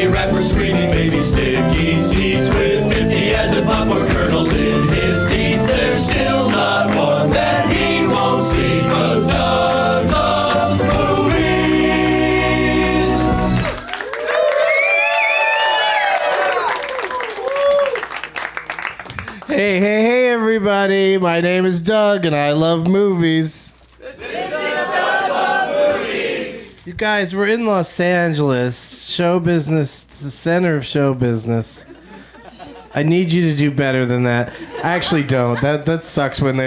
A rapper screaming baby sticky seeds with 50 as a popcorn kernels in his teeth. There's still not one that he won't see, 'cause Doug loves movies. Hey, everybody. My name is Doug, and I love movies. You guys, we're in Los Angeles, show business, it's the center of show business. I need you to do better than that. I actually don't. That sucks when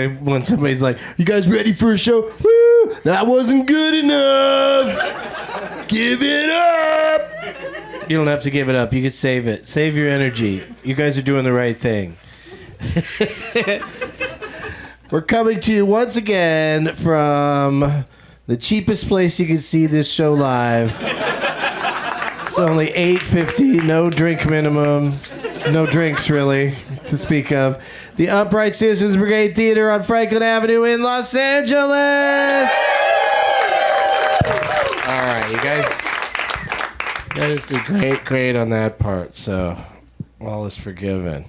somebody's like, "You guys ready for a show?" Woo! That wasn't good enough. Give it up. You don't have to give it up. You could save it. Save your energy. You guys are doing the right thing. We're coming to you once again from the cheapest place you can see this show live. It's only $8.50, no drink minimum, no drinks really to speak of. The Upright Citizens Brigade Theater on Franklin Avenue in Los Angeles. All right, you guys did great on that part. So all is forgiven.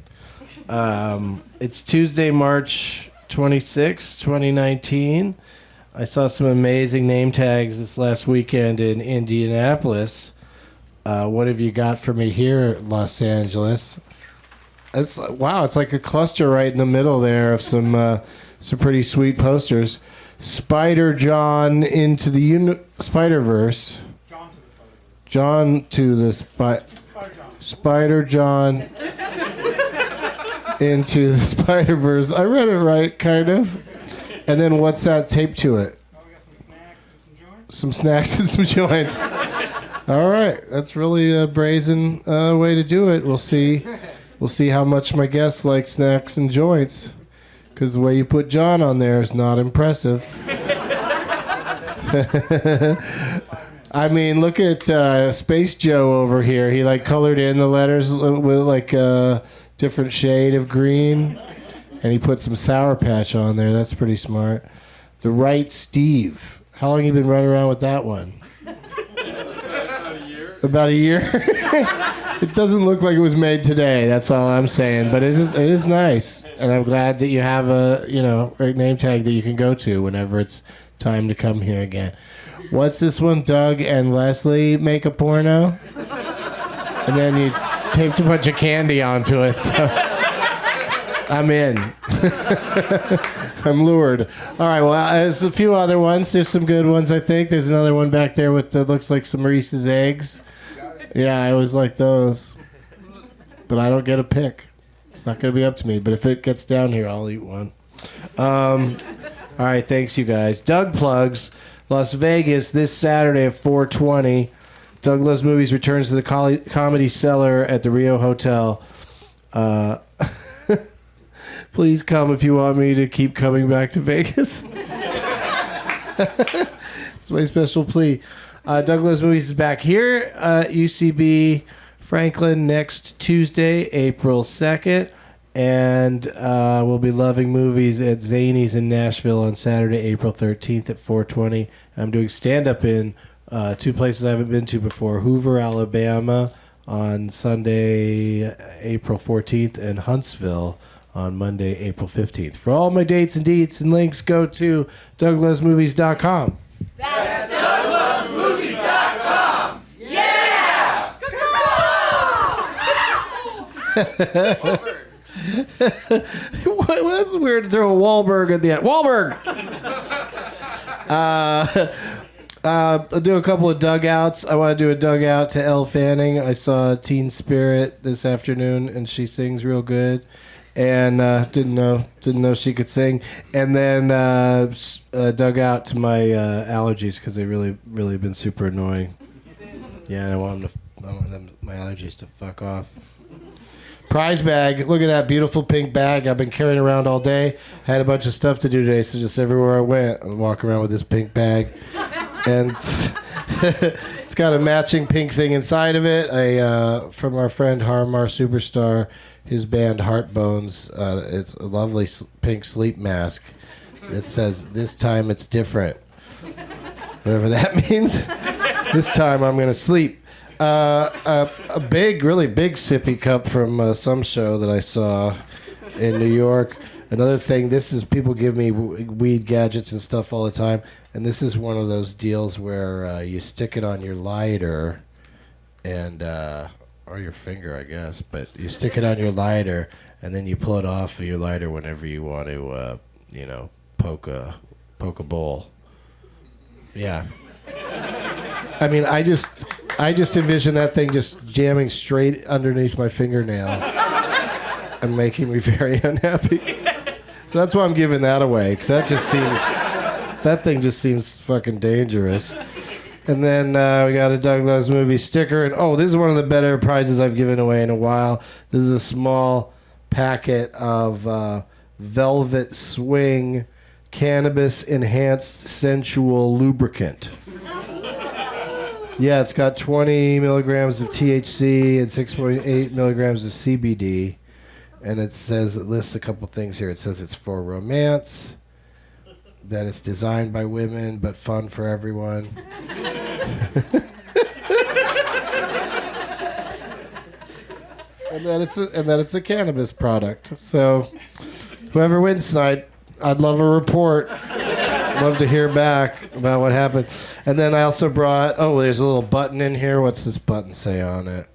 It's Tuesday, March 26, 2019. I saw some amazing name tags this last weekend in Indianapolis. What have you got for me here at Los Angeles? It's like a cluster right in the middle there of some pretty sweet posters. Spider John into the Spider-Verse. John to the Spider John into the Spider-Verse. I read it right, kind of. And then what's that taped to it? Oh, we got some snacks and some joints. All right, that's really a brazen way to do it. We'll see how much my guests like snacks and joints, because the way you put John on there is not impressive. I mean, look at Space Joe over here. He colored in the letters with a different shade of green. And he put some Sour Patch on there. That's pretty smart. The Right Steve. How long have you been running around with that one? About a year? It doesn't look like it was made today. That's all I'm saying. But it is nice. And I'm glad that you have a great name tag that you can go to whenever it's time to come here again. What's this one? Doug and Leslie make a porno? And then you taped a bunch of candy onto it. So I'm in. I'm lured. All right, well, there's a few other ones. There's some good ones, I think. There's another one back there with looks like some Reese's eggs. Yeah, I always like those. But I don't get a pick. It's not going to be up to me. But if it gets down here, I'll eat one. All right, thanks, you guys. Doug plugs. Las Vegas this Saturday at 4:20. Doug Loves Movies returns to the Comedy Cellar at the Rio Hotel. Please come if you want me to keep coming back to Vegas. It's my special plea. Doug Loves Movies is back here at UCB Franklin next Tuesday, April 2nd. And we'll be loving movies at Zany's in Nashville on Saturday, April 13th at 4:20. I'm doing stand-up in two places I haven't been to before. Hoover, Alabama on Sunday, April 14th, and Huntsville on Monday, April 15th. For all my dates and deets and links, go to DougLovesMovies.com. That's DougLovesMovies.com. Yeah! That's weird to throw a Wahlberg at the end. Wahlberg! I'll do a couple of dugouts. I want to do a dugout to Elle Fanning. I saw Teen Spirit this afternoon, and she sings real good. And didn't know she could sing. And then dug out to my allergies because they really been super annoying. Yeah, and I want my allergies to fuck off. Prize bag. Look at that beautiful pink bag I've been carrying around all day. Had a bunch of stuff to do today, so just everywhere I went, I'd walk around with this pink bag. And it's got a matching pink thing inside of it. From our friend Harmar Superstar, his band Heartbones. It's a lovely pink sleep mask. It says, "This time it's different." Whatever that means. This time I'm going to sleep. A big, really big sippy cup from some show that I saw in New York. Another thing, this is, people give me weed gadgets and stuff all the time, and this is one of those deals where you stick it on your lighter and or your finger, I guess, but you stick it on your lighter and then you pull it off of your lighter whenever you want to poke a bowl. Yeah. I mean, I just envision that thing just jamming straight underneath my fingernail and making me very unhappy. So that's why I'm giving that away, because that thing just seems fucking dangerous. And then we got a Doug Loves Movie sticker. And this is one of the better prizes I've given away in a while. This is a small packet of Velvet Swing Cannabis Enhanced Sensual Lubricant. Yeah, it's got 20 milligrams of THC and 6.8 milligrams of CBD. And it lists a couple things here. It says it's for romance, that it's designed by women, but fun for everyone. and that it's a cannabis product. So whoever wins tonight, I'd love a report. Love to hear back about what happened. And then I also brought, there's a little button in here. What's this button say on it?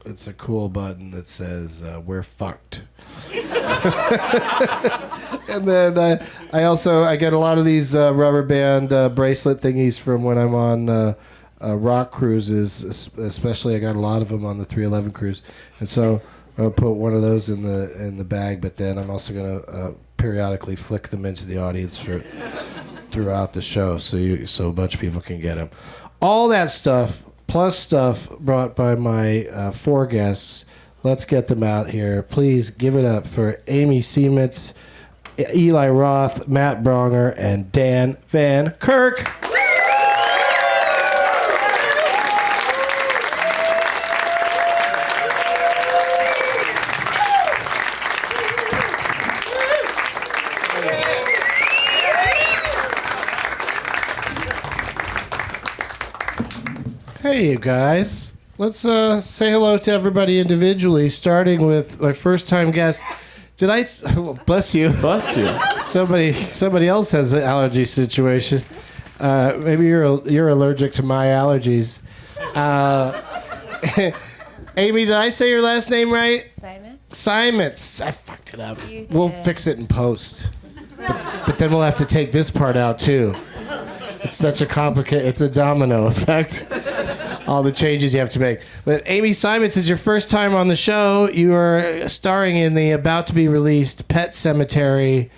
It's a cool button that says, we're fucked. And then I get a lot of these rubber band bracelet thingies from when I'm on rock cruises, especially I got a lot of them on the 311 cruise. And so I'll put one of those in the bag, but then I'm also going to periodically flick them into the audience throughout the show so a bunch of people can get them. All that stuff, plus stuff brought by my 4 guests. Let's get them out here. Please give it up for Amy Seimetz, Eli Roth, Matt Braunger, and Dan Van Kirk. Hey, you guys. Let's say hello to everybody individually, starting with my first-time guest. Did I... bless you. Bless you. Somebody else has an allergy situation. Maybe you're allergic to my allergies. Amy, did I say your last name right? Seimetz. I fucked it up. We'll fix it in post. But then we'll have to take this part out, too. It's such a complicated... It's a domino effect. All the changes you have to make. But Amy Seimetz, is your first time on the show. You are starring in the about-to-be-released Pet Sematary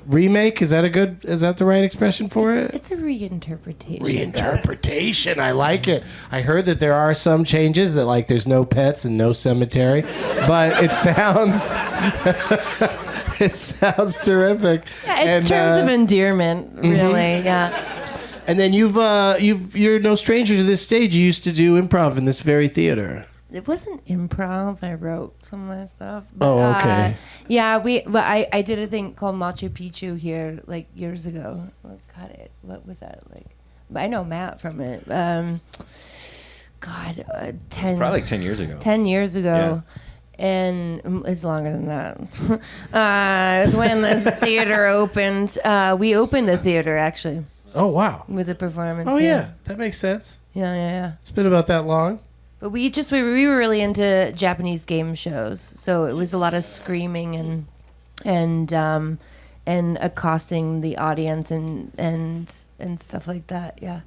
remake. Is that the right expression for it? It's a reinterpretation. Reinterpretation. I like it. I heard that there are some changes that, like, there's no pets and no cemetery, but it sounds it sounds terrific. Yeah, it's terms of endearment, really. Yeah. And then you're no stranger to this stage. You used to do improv in this very theater. It wasn't improv. I wrote some of my stuff. But, okay. I did a thing called Machu Picchu here like years ago. What was that like? I know Matt from it. 10. It's probably like 10 years ago. 10 years ago. Yeah. And it's longer than that. It was when this theater opened. We opened the theater, actually. Oh, wow. With a performance. Oh, yeah. That makes sense. Yeah. It's been about that long. But we were really into Japanese game shows. So it was a lot of screaming and accosting the audience and stuff like that. Yeah.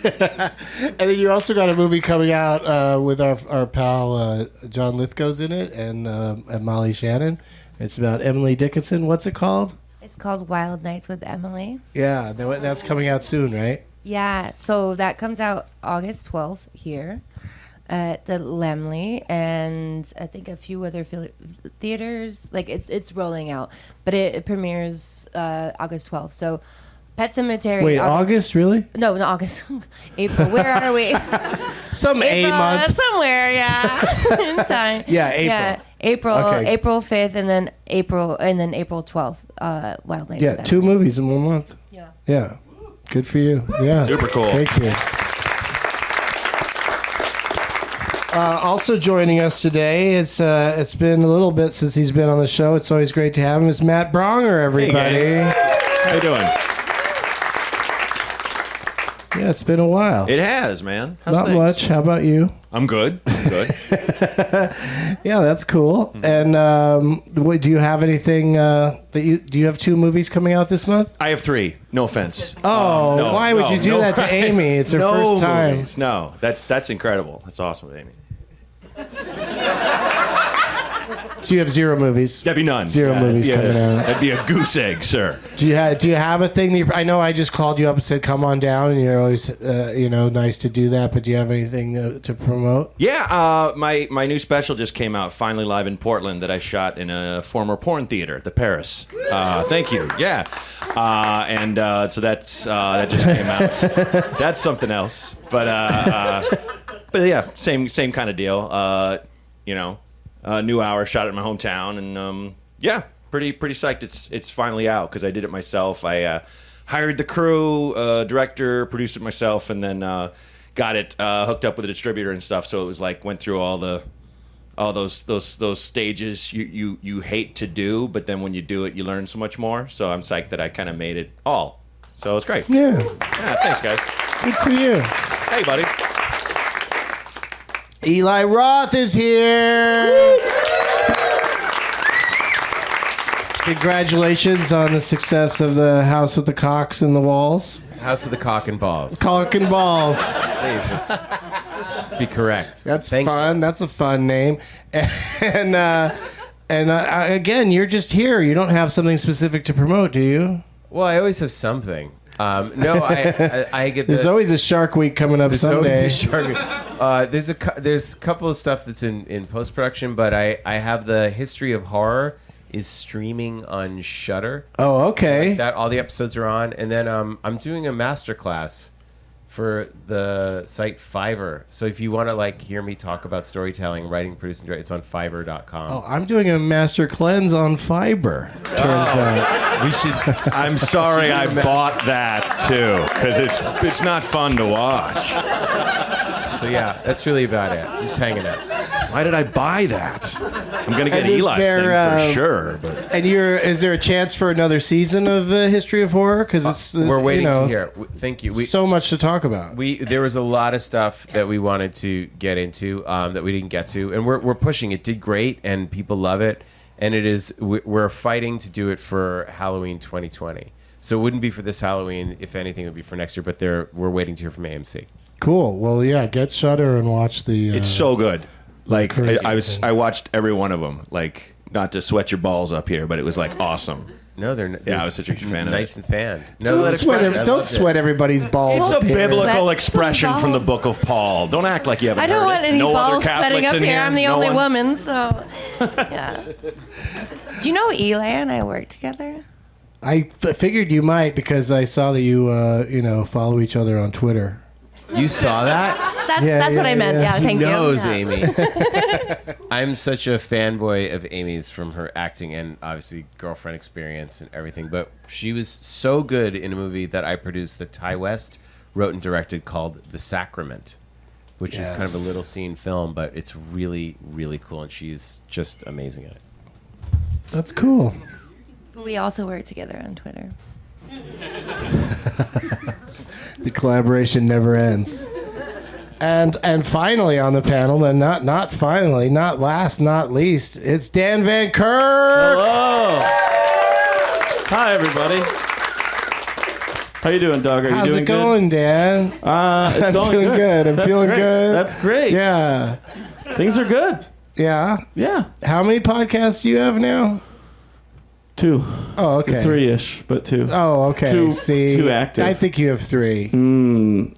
And then you also got a movie coming out with our pal John Lithgow's in it and Molly Shannon. It's about Emily Dickinson. What's it called? It's called Wild Nights with Emily. Yeah, that's coming out soon, right? Yeah, so that comes out August 12th here at the Lemley, and I think a few other theaters. Like it's rolling out, but it premieres August 12th. So Pet Sematary. Wait, August really? No, not August. April. Where are we? Some April, A month. Somewhere, yeah. In time. Yeah, April. Yeah, April. Okay. April 5th, and then April 12th. Wild Nights. Yeah, 2 movies in 1 month. Yeah. Yeah. Good for you. Yeah. Super cool. Thank you. Also joining us today, it's been a little bit since he's been on the show. It's always great to have him. It's Matt Braunger, everybody. Hey, how you doing? Yeah, it's been a while. It has, man. How's Not things? much. How about you? I'm good. Yeah, that's cool. And do you have anything do you have 2 movies coming out this month? I have 3. No offense. Oh, No, why would you do that to Amy? It's her first time. Movies. No, that's incredible. That's awesome with Amy. So you have 0 movies. That'd be none. 0 movies coming out. That'd be a goose egg, sir. Do you have a thing that I know I just called you up and said come on down, and you're always nice to do that, but do you have anything to promote? Yeah, my new special just came out, finally live in Portland, that I shot in a former porn theater, the Paris. Thank you. Yeah. So that just came out. That's something else. But yeah, same kind of deal. New hour, shot it in my hometown, and yeah, pretty psyched. It's finally out because I did it myself. I hired the crew, director, produced it myself, and then got it hooked up with a distributor and stuff. So it was like went through all those stages you hate to do, but then when you do it, you learn so much more. So I'm psyched that I kind of made it all. So it's great. Yeah. Thanks, guys. Good for you. Hey, buddy. Eli Roth is here. Congratulations on the success of the House with the Cocks and the Walls. House of the Cock and Balls. Cock and Balls. Please, be correct. That's fun. That's a fun name. And again, you're just here. You don't have something specific to promote, do you? Well, I always have something. No, I get. There's always a Shark Week coming up someday. Always a Shark Week. There's a couple of stuff that's in post production, but I have the History of Horror is streaming on Shudder. Oh, okay. That all the episodes are on, and then I'm doing a master class for the site Fiverr. So if you want to hear me talk about storytelling, writing, producing, it's on Fiverr.com. Oh, I'm doing a master cleanse on fiber. Turns out We should. I'm sorry I bought that too, because it's not fun to watch. So yeah, that's really about it. Just hanging out. Why did I buy that? I'm gonna get And is Eli's there, thing for sure. But And is there a chance for another season of History of Horror? Because We're waiting to hear. Thank you. So much to talk about. There was a lot of stuff that we wanted to get into that we didn't get to, and we're pushing. It did great, and people love it. And it is we're fighting to do it for Halloween 2020. So it wouldn't be for this Halloween. If anything, it would be for next year. But we're waiting to hear from AMC. Cool. Well, yeah, get Shudder and watch the. it's so good. current I watched every one of them. Not to sweat your balls up here, but it was awesome. No, they're Yeah, I was such a huge fan of nice it. and fanned. No, Don't sweat everybody's balls. It's a up here. biblical Sweat expression some from the balls. Book of Paul. Don't act like you haven't I don't heard want it. any No balls other Catholics sweating up in here. I'm the No only one? woman, so yeah. Do you know Eli and I work together? I figured you might because I saw that you follow each other on Twitter. You saw that? That's what I meant. yeah. Yeah, thank He knows you. Yeah. Amy. I'm such a fanboy of Amy's from her acting and obviously girlfriend experience and everything. But she was so good in a movie that I produced that Ty West wrote and directed called The Sacrament, which is kind of a little scene film, but it's really, really cool. And she's just amazing at it. That's cool. But we also work together on Twitter. The collaboration never ends. And finally on the panel, and not finally, not last, not least, it's Dan Van Kirk. Hello. Hi, everybody. How you doing, Doug? Are you How's doing it going, Dan? good? It's I'm going doing good. I'm That's feeling great. good. That's great. Yeah. Things are good. Yeah. Yeah. How many podcasts do you have now? 2. Oh, okay. 3-ish, but 2. Oh, okay. Two- See, two active. I think you have 3.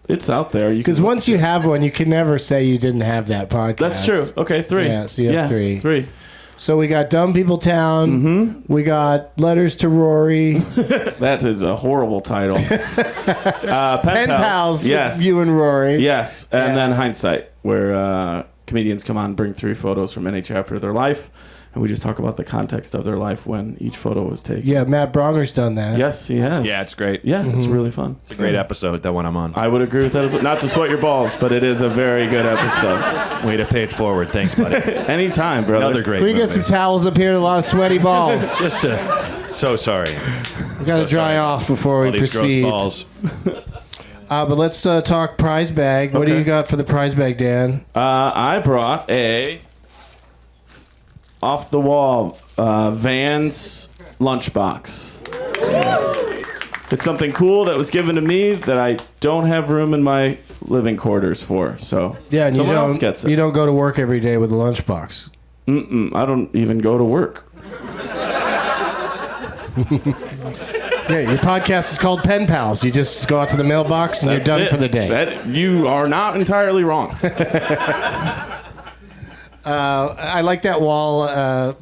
It's out there. Because once you have one, you can never say you didn't have that podcast. That's true. Okay, 3. Yeah, so you have 3. 3. So we got Dumb People Town. We got Letters to Rory. That is a horrible title. Pen Pals Yes. with you and Rory. Yes. And Yeah. then Hindsight, where comedians come on, bring 3 photos from any chapter of their life, and we just talk about the context of their life when each photo was taken. Yeah, Matt Braunger's done that. Yes, he has. Yeah, it's great. Yeah, it's really fun. It's a great episode, that one I'm on. I would agree with that as well. Not to sweat your balls, but it is a very good episode. Way to pay it forward. Thanks, buddy. Anytime, brother. Another great We movie. get some towels up here and a lot of sweaty balls. Just so sorry. We got to So dry sorry. off before All we these proceed. gross balls. But let's talk prize bag. What do Okay. you got for the prize bag, Dan? I brought a off the wall Vans lunchbox. It's something cool that was given to me that I don't have room in my living quarters for. So Yeah, and someone else gets you it. don't go to work every day with a lunchbox. I don't even go to work. Yeah, your podcast is called Pen Pals. You just go out to the mailbox and you're That's done it. for the day. You are not entirely wrong. I like that wall,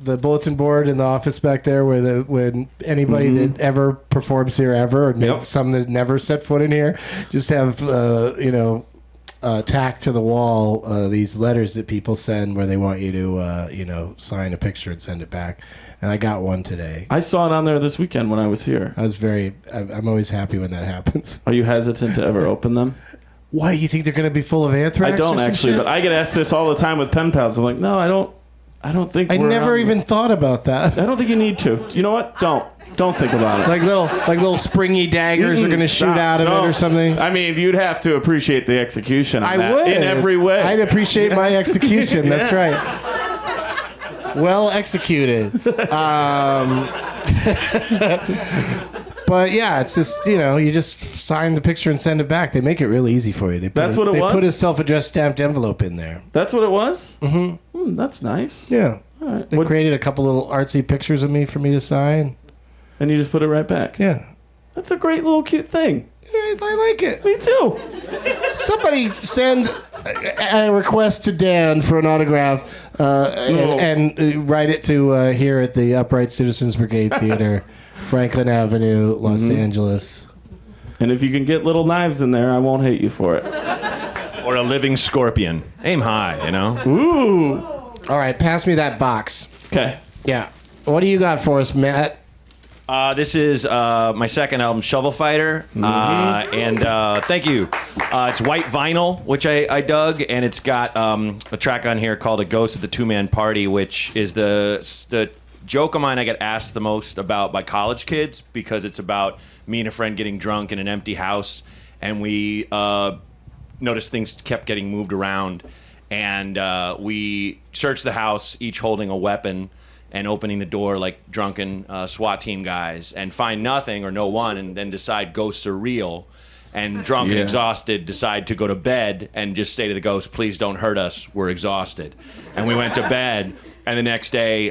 the bulletin board in the office back there, where when anybody that ever performs here ever, or Yep. some that never set foot in here, just have tacked to the wall these letters that people send where they want you to sign a picture and send it back. And I got one today. I saw it on there this weekend when I was here. I'm always happy when that happens. Are you hesitant to ever open them? Why, you think they're going to be full of anthrax? I don't or some actually, shit? but I get asked this all the time with pen pals. I'm like, no, I don't think I we're never on- even thought about that. I don't think you need to. You know what? Don't think about it. Like little springy daggers are going to shoot Stop. out of No. it or something. I mean, you'd have to appreciate the execution on I that would in every way. I'd appreciate my execution. That's right. Well executed. But yeah, it's just you just sign the picture and send it back. They make it really easy for you. They That's what it was? They put a self-addressed stamped envelope in there. That's what it was? Mm-hmm. That's nice. Yeah. All right. They created a couple little artsy pictures of me for me to sign. And you just put it right back. Yeah. That's a great little cute thing. I like it. Me too. Somebody send a request to Dan for an autograph and write it to here at the Upright Citizens Brigade Theater, Franklin Avenue, Los Angeles. And if you can get little knives in there, I won't hate you for it. Or a living scorpion. Aim high, Ooh. All right, pass me that box. Okay. Yeah. What do you got for us, Matt? This is my second album, Shovel Fighter, and thank you. It's white vinyl, which I dug, and it's got a track on here called "A Ghost at the Two-Man Party," which is the joke of mine I get asked the most about by college kids, because it's about me and a friend getting drunk in an empty house, and we noticed things kept getting moved around, and we searched the house, each holding a weapon, and opening the door like drunken SWAT team guys, and find nothing or no one, and then decide ghosts are real, and drunk and exhausted decide to go to bed and just say to the ghost, please don't hurt us, we're exhausted. And we went to bed, and the next day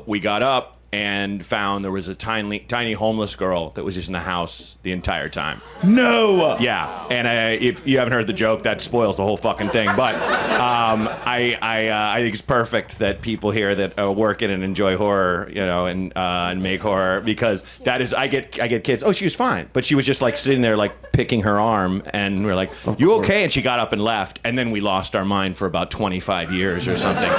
we got up and found there was a tiny homeless girl that was just in the house the entire time. No. Yeah, and if you haven't heard the joke, that spoils the whole fucking thing. But I think it's perfect that people here that work in and enjoy horror, and make horror, because that is I get kids. Oh, she was fine, but she was just like sitting there like picking her arm, and we're like, "You okay?" And she got up and left, and then we lost our mind for about 25 years or something.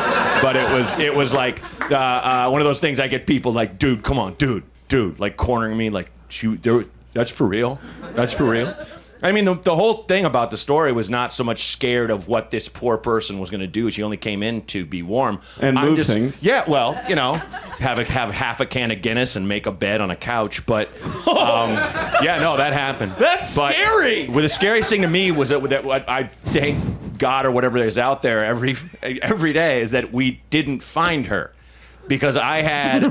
But it was like one of those things. I get people like, dude, come on, dude, like cornering me, like, that's for real? That's for real? I mean, the whole thing about the story was not so much scared of what this poor person was going to do. She only came in to be warm. And move things. Yeah, well, have half a can of Guinness and make a bed on a couch. But, yeah, no, that happened. That's scary. Well, the scariest thing to me was that I thank God or whatever is out there every day is that we didn't find her. Because I had you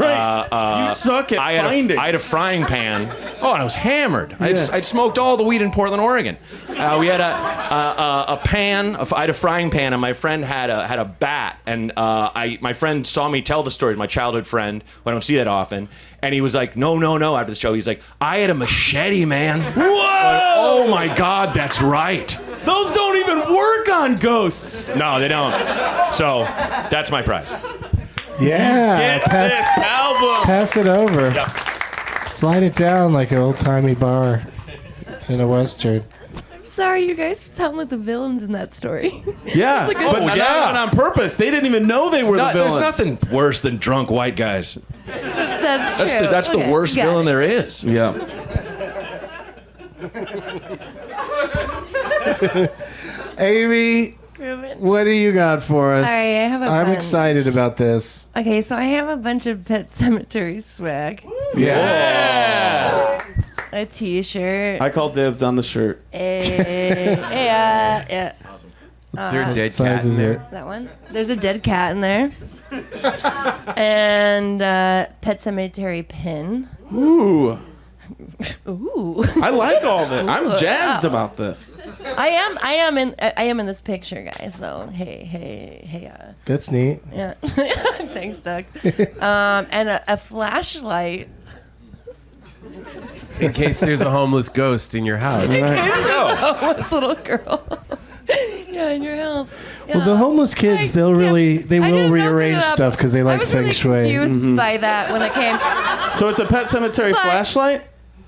suck at finding. I had a frying pan. Oh, and I was hammered. I'd smoked all the weed in Portland, Oregon. We had a pan. I had a frying pan, and my friend had a bat. And my friend saw me tell the story. My childhood friend. I don't see that often. And he was like, no. After the show, he's like, I had a machete, man. Whoa! Oh my God, that's right. Those don't even work on ghosts. No, they don't. So that's my prize. Yeah. Get this album. Pass it over. Yep. Slide it down like an old-timey bar in a Western. sorry, you guys sound like the villains in that story. Yeah, but not yeah. even on purpose. They didn't even know they were the There's villains. nothing worse than drunk white guys. That's true. That's the Okay, worst got villain it. there is. Yeah. Amy, what do you got for us? All right, I have a I'm bunch. excited about this. Okay, so I have a bunch of Pet Cemetery swag. Yeah. A T-shirt. I call dibs on the shirt. Yeah. Is there a dead Size cat in is there? it? That one. There's a dead cat in there. And Pet Cemetery pin. Ooh. Ooh. I like all this. I'm jazzed about this. I am in this picture, guys. Though. Hey. That's neat. Yeah. Thanks, Doug. And a flashlight. In case there's a homeless ghost in your house. Homeless little girl. Yeah, in your house. Yeah. Well, the homeless kids, they will didn't rearrange open it up. stuff because they like I was feng really shui. confused by that when it came. So it's a Pet Cemetery But- flashlight,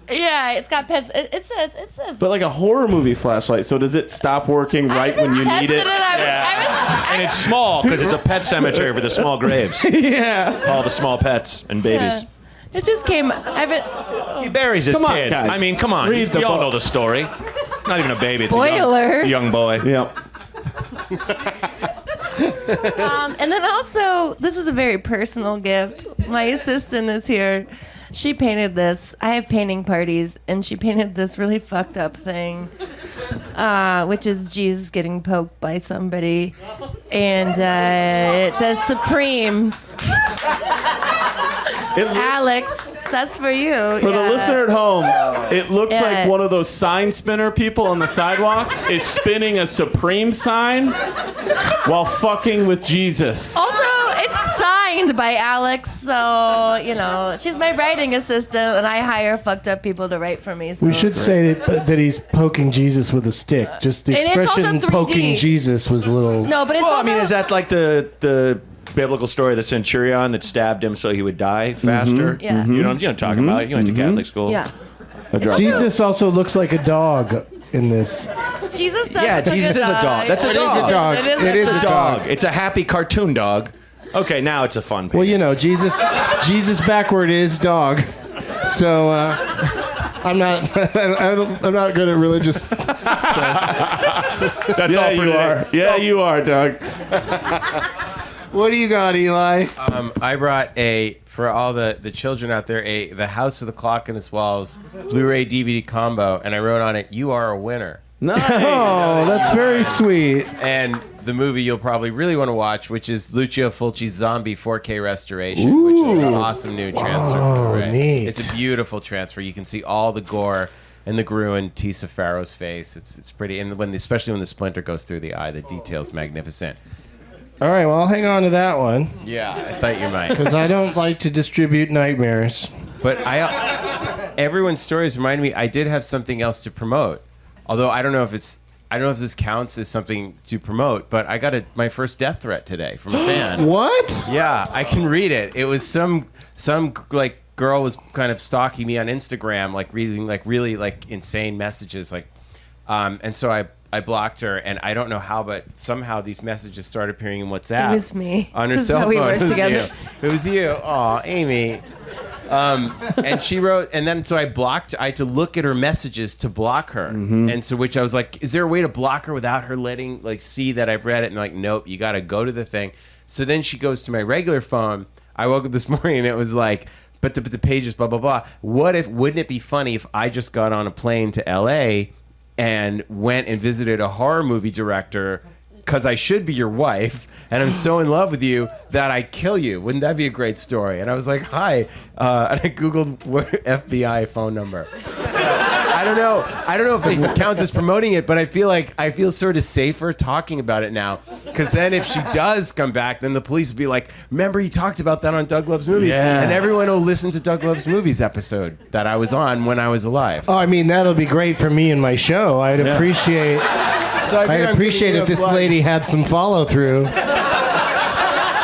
Yeah, it's got pets. It says. but like a horror movie flashlight. So does it stop working right when you need it? And it's small because it's a pet cemetery for the small graves. Yeah. All the small pets and babies. It just came. He buries his Come on, kid. guys. I mean, come on. Read the We all book. know the story. Not even a baby. Spoiler. It's a young boy. Yep. And then also, this is a very personal gift. My assistant is here. She painted this. I have painting parties, and she painted this really fucked up thing, which is Jesus getting poked by somebody, and it says Supreme. Alex, that's for you. For the listener at home, it looks Yeah. like one of those sign spinner people on the sidewalk is spinning a Supreme sign while fucking with Jesus. Also, it's signed by Alex, so, she's my writing assistant, and I hire fucked up people to write for me. So. We should say that he's poking Jesus with a stick. Just the And it's also expression 3D. poking Jesus was a little. No, but it's Well, I also... mean, is that like the biblical story of the centurion that stabbed him so he would die faster? Yeah. You know what I'm talking about? You went to Catholic school. Yeah. Jesus also looks like a dog in this. Jesus does Yeah, look like Jesus is a dog. That's a It is dog. a dog. It is It is It's a a dog. dog. It's a happy cartoon dog. Okay, now it's a fun picture. Well, Jesus backward is dog. So I'm not I'm not good at religious stuff. That's Yeah, all for you today. are. Yeah, you are, Doug. What do you got, Eli? I brought for all the children out there, The House with the Clock in Its Walls Blu-ray DVD combo, and I wrote on it, "You are a winner." Nice. Oh, that's very sweet. And the movie you'll probably really want to watch, which is Lucio Fulci's Zombie 4K restoration, which is an awesome new transfer. Blu-ray. neat. It's a beautiful transfer. You can see all the gore and the gruin Tisa Farrow's face. It's pretty, and especially when the splinter goes through the eye, the detail's magnificent. All right, well, I'll hang on to that one Yeah, I thought you might. because I don't like to distribute nightmares. But everyone's stories remind me I did have something else to promote. Although I don't know if this counts as something to promote, but I got my first death threat today from a fan. What? Yeah, I can read it. It was some like girl was kind of stalking me on Instagram, like reading like really like insane messages, like, and so I blocked her, and I don't know how, but somehow these messages started appearing in WhatsApp. It was me. On her This is cell how we phone. work It was together. you. It was you. Aw, Amy. And she wrote, and then so I had to look at her messages to block her. And so which I was like, is there a way to block her without her letting like see that I've read it? And like, nope, you got to go to the thing. So then she goes to my regular phone. I woke up this morning and it was like, but the pages, blah, blah, blah. Wouldn't it be funny if I just got on a plane to LA and went and visited a horror movie director because I should be your wife, and I'm so in love with you that I kill you. Wouldn't that be a great story? And I was like, hi. And I Googled FBI phone number. So, I don't know if it counts as promoting it, but I feel sort of safer talking about it now. Because then if she does come back, then the police will be like, remember he talked about that on Doug Loves Movies? Yeah. And everyone will listen to Doug Loves Movies episode that I was on when I was alive. Oh, I mean, that'll be great for me and my show. I'd appreciate So I I'd figure I'm appreciate giving you if a this plug. lady had some follow through.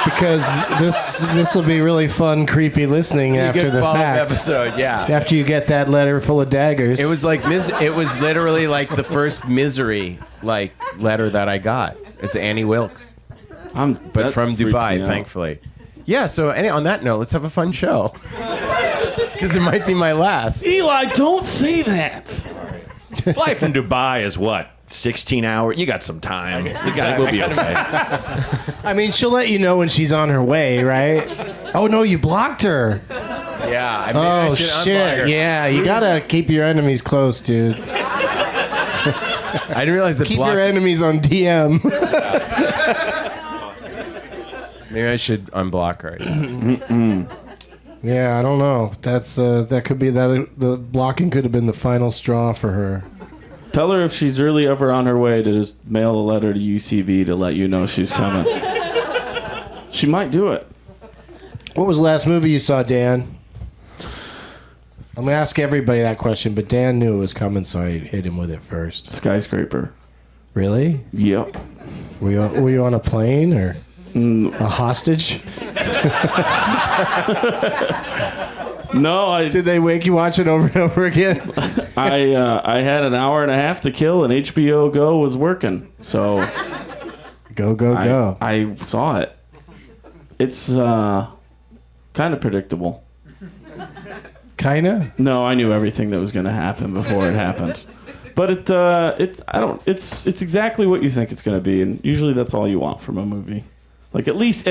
because this will be really fun, creepy listening after Good the follow-up fact. episode, yeah. After you get that letter full of daggers. It was like it was literally like the first Misery like letter that I got. It's Annie Wilkes, but from Dubai, thankfully. Yeah. So on that note, let's have a fun show because it might be my last. Eli, don't say that. Fly from Dubai is what? 16 hours? You got some time. We'll be okay. I mean, she'll let you know when she's on her way, right? Oh no, you blocked her. Yeah. I Oh should unblock shit! her. Yeah, you gotta keep your enemies close, dude. I didn't realize that Keep your enemies on DM. Maybe I should unblock her. Yeah, I don't know. That's that could be that the blocking could have been the final straw for her. Tell her if she's really ever on her way to just mail a letter to UCB to let you know she's coming. She might do it. What was the last movie you saw, Dan? I'm gonna ask everybody that question, but Dan knew it was coming, so I hit him with it first. Skyscraper. Really? Yep. Were you on a plane or a hostage? No, Did they make you watch it over and over again? I had an hour and a half to kill, and HBO Go was working, so Go. I saw it. It's kind of predictable. Kinda. No, I knew everything that was going to happen before it happened. But it's exactly what you think it's going to be, and usually that's all you want from a movie. Like at least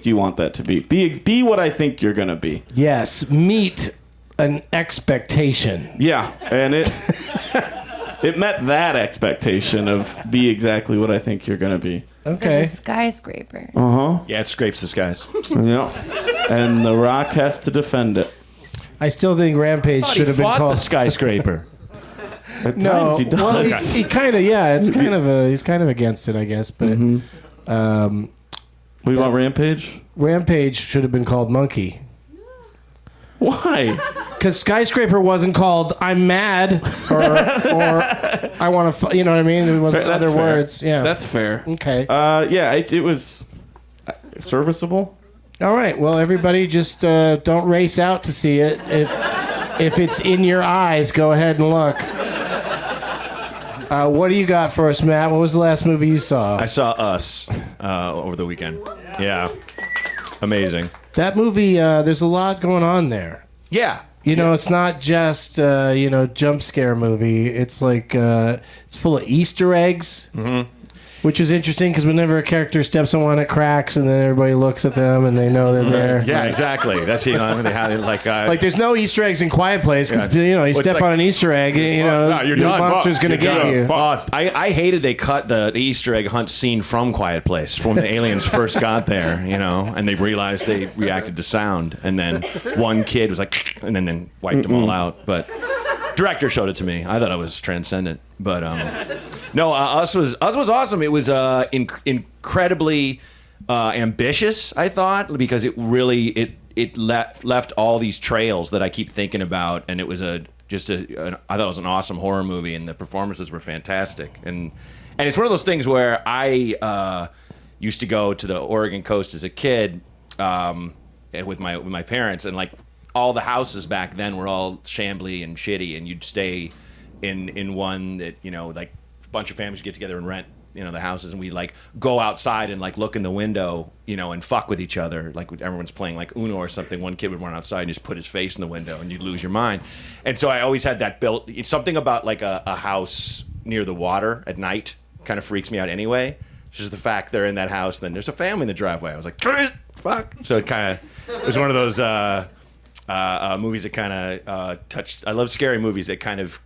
you want that to be what I think you're going to be. Yes, meet an expectation. Yeah, and it met that expectation of be exactly what I think you're going to be. Okay. There's a skyscraper. Yeah, it scrapes the skies. Yeah, and The Rock has to defend it. I still think Rampage should have been fought called the skyscraper. At No, times he does. well, he kind of he's kind of against it, I guess. But We want Rampage? Rampage should have been called Monkey, Why? because Skyscraper wasn't called "I'm mad" or "I want to." You know what I mean? It wasn't That's other fair. words. Yeah. That's fair. okay. Yeah, it was serviceable. All right. Well, everybody, just don't race out to see it. If it's in your eyes, go ahead and look. What do you got for us, Matt? What was the last movie you saw? I saw Us over the weekend. Yeah. Amazing. That movie, there's a lot going on there. Yeah. You know, it's not just, jump scare movie. It's like, it's full of Easter eggs, which is interesting because whenever a character steps on one, it cracks, and then everybody looks at them and they know they're there. Yeah, exactly. That's they had it like There's no Easter eggs in Quiet Place because, you step like- on an Easter egg, No, you're the done, monster's boss. going to You're get done. you. Boss. I hated they cut the Easter egg hunt scene from Quiet Place from when the aliens first got there, and they realized they reacted to sound, and then one kid was like, and then wiped them all out. But director showed it to me. I thought it was transcendent, but no, Us was awesome. It was incredibly ambitious, I thought, because it really it left all these trails that I keep thinking about, and it was I thought it was an awesome horror movie, and the performances were fantastic, and it's one of those things where I used to go to the Oregon coast as a kid with my parents, and like all the houses back then were all shambly and shitty, and you'd stay in one that like a bunch of families would get together and rent the houses, and we'd like go outside and like look in the window and fuck with each other, like everyone's playing like Uno or something. One kid would run outside and just put his face in the window, and you'd lose your mind. And so I always had that built. It's something about like a house near the water at night kind of freaks me out anyway. It's just the fact they're in that house, and then there's a family in the driveway. I was like, fuck. So it was one of those movies that kind of touched. I love scary movies that kind of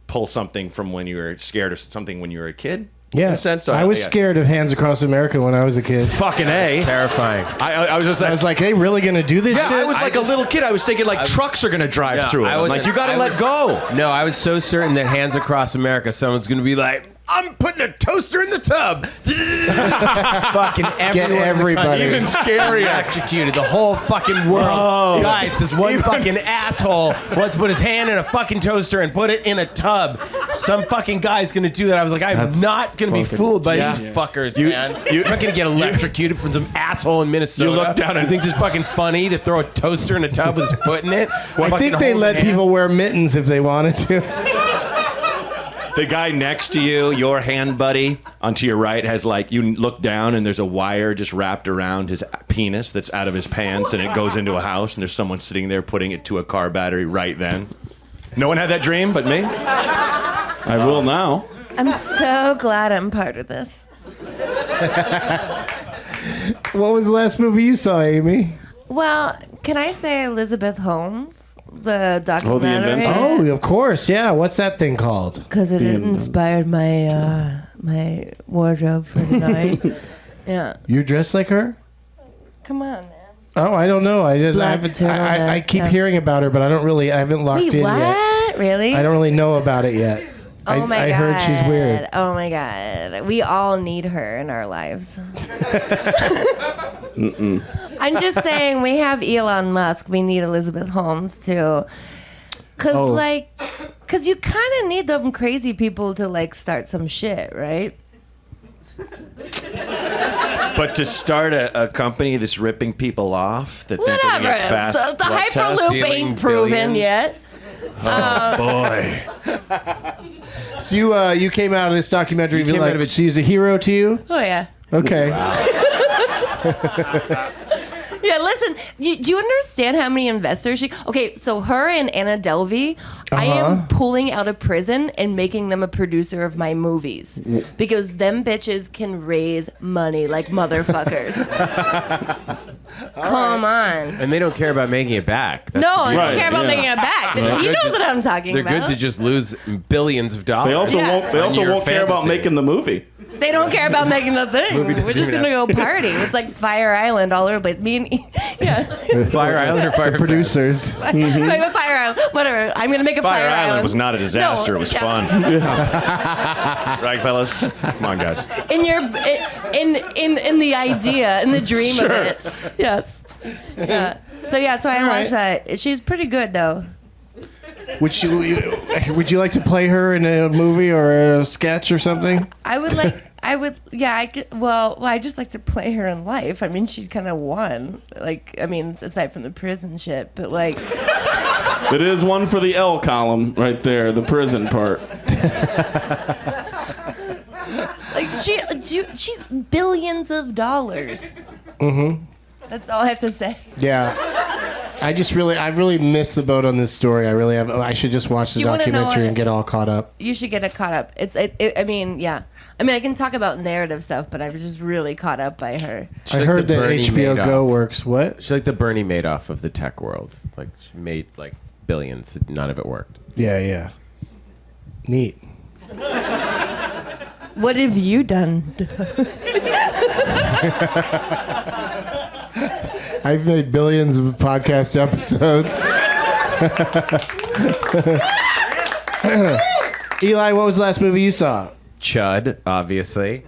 pull something from when you were scared of something when you were a kid. Yeah, in a sense. So I was scared of Hands Across America when I was a kid. Fucking A. Terrifying. I was just like, I was like, they really gonna do this yeah, shit? I was like a little kid. I was thinking like trucks are gonna drive through it. I'm like, you gotta let go. No, I was so certain that Hands Across America, someone's going to be like, I'm putting a toaster in the tub. Fucking everyone. everybody. Even scarier. Electrocuted the whole fucking world. Oh. Guys, because one fucking asshole wants to put his hand in a fucking toaster and put it in a tub. Some fucking guy's going to do that. I was like, I'm That's not going to be fucking- fooled by Yeah. these fuckers, man. You're not going to get electrocuted from some asshole in Minnesota. You look down and- who thinks it's fucking funny to throw a toaster in a tub with his foot in it. I think they let people wear mittens if they wanted to. The guy next to you, your hand buddy, onto your right, has like, you look down and there's a wire just wrapped around his penis that's out of his pants and it goes into a house and there's someone sitting there putting it to a car battery right then. No one had that dream but me? I will now. I'm so glad I'm part of this. What was the last movie you saw, Amy? Well, can I say Elizabeth Holmes, the documentary? inventor? Oh, of course. Yeah. What's that thing called? Because it inspired my my wardrobe for tonight. Yeah. You're dressed like her? Come on, man. Oh, I don't know. I Black turtleneck, I keep yeah. hearing about her, but I haven't locked Wait, in what? yet. Really? I don't really know about it yet. Oh my I god. heard she's weird. Oh my god. We all need her in our lives. I'm just saying we have Elon Musk. We need Elizabeth Holmes too. Cause cause you kind of need them crazy people to like start some shit, right? But to start a company that's ripping people off, that think they're gonna Whatever. get fast The blood tests? Hyperloop stealing ain't proven billions. yet. Boy. So you came out of this documentary came like out of it- she's a hero to you? Oh yeah. Okay. Yeah, listen, do you understand how many investors she... Okay, so her and Anna Delvey, I am pulling out of prison and making them a producer of my movies. Because them bitches can raise money like motherfuckers. Come on. And they don't care about making it back. That's No, the I beauty. don't Right, care about yeah. making it back. They're He good knows to- what I'm talking They're about. good to just lose billions of dollars. They also Yeah. won't. They also On your won't care about fantasy. making the movie. They don't care about making the thing. Movie We're doesn't just even gonna go party. It's like Fire Island all over the place. Me and yeah, Fire Island or Fire The producers. Like a Fire Island. Whatever. I'm gonna make a Fire Fire Island was not a disaster. No, it was yeah. fun. Right, fellas? Come on, guys. In your in the idea, in the dream of it. Yes. Yeah. So I watched that. She's pretty good though. Would you like to play her in a movie or a sketch or something? I could, well, I just like to play her in life. I mean, she kind of won. Like, I mean, aside from the prison shit, but like, It is one for the L column right there, the prison part. like she billions of dollars. Mm-hmm. That's all I have to say. Yeah. I really missed the boat on this story. I really have. I should just watch the You wanna know documentary what- and get all caught up. You should get it caught up. I mean, yeah. I mean, I can talk about narrative stuff, but I'm just really caught up by her. I like heard the that Bernie HBO Madoff. Go works. What? She's like the Bernie Madoff of the tech world. Like she made like billions. None of it worked. Yeah. Neat. What have you done? I've made billions of podcast episodes. Eli, what was the last movie you saw? Chud, obviously.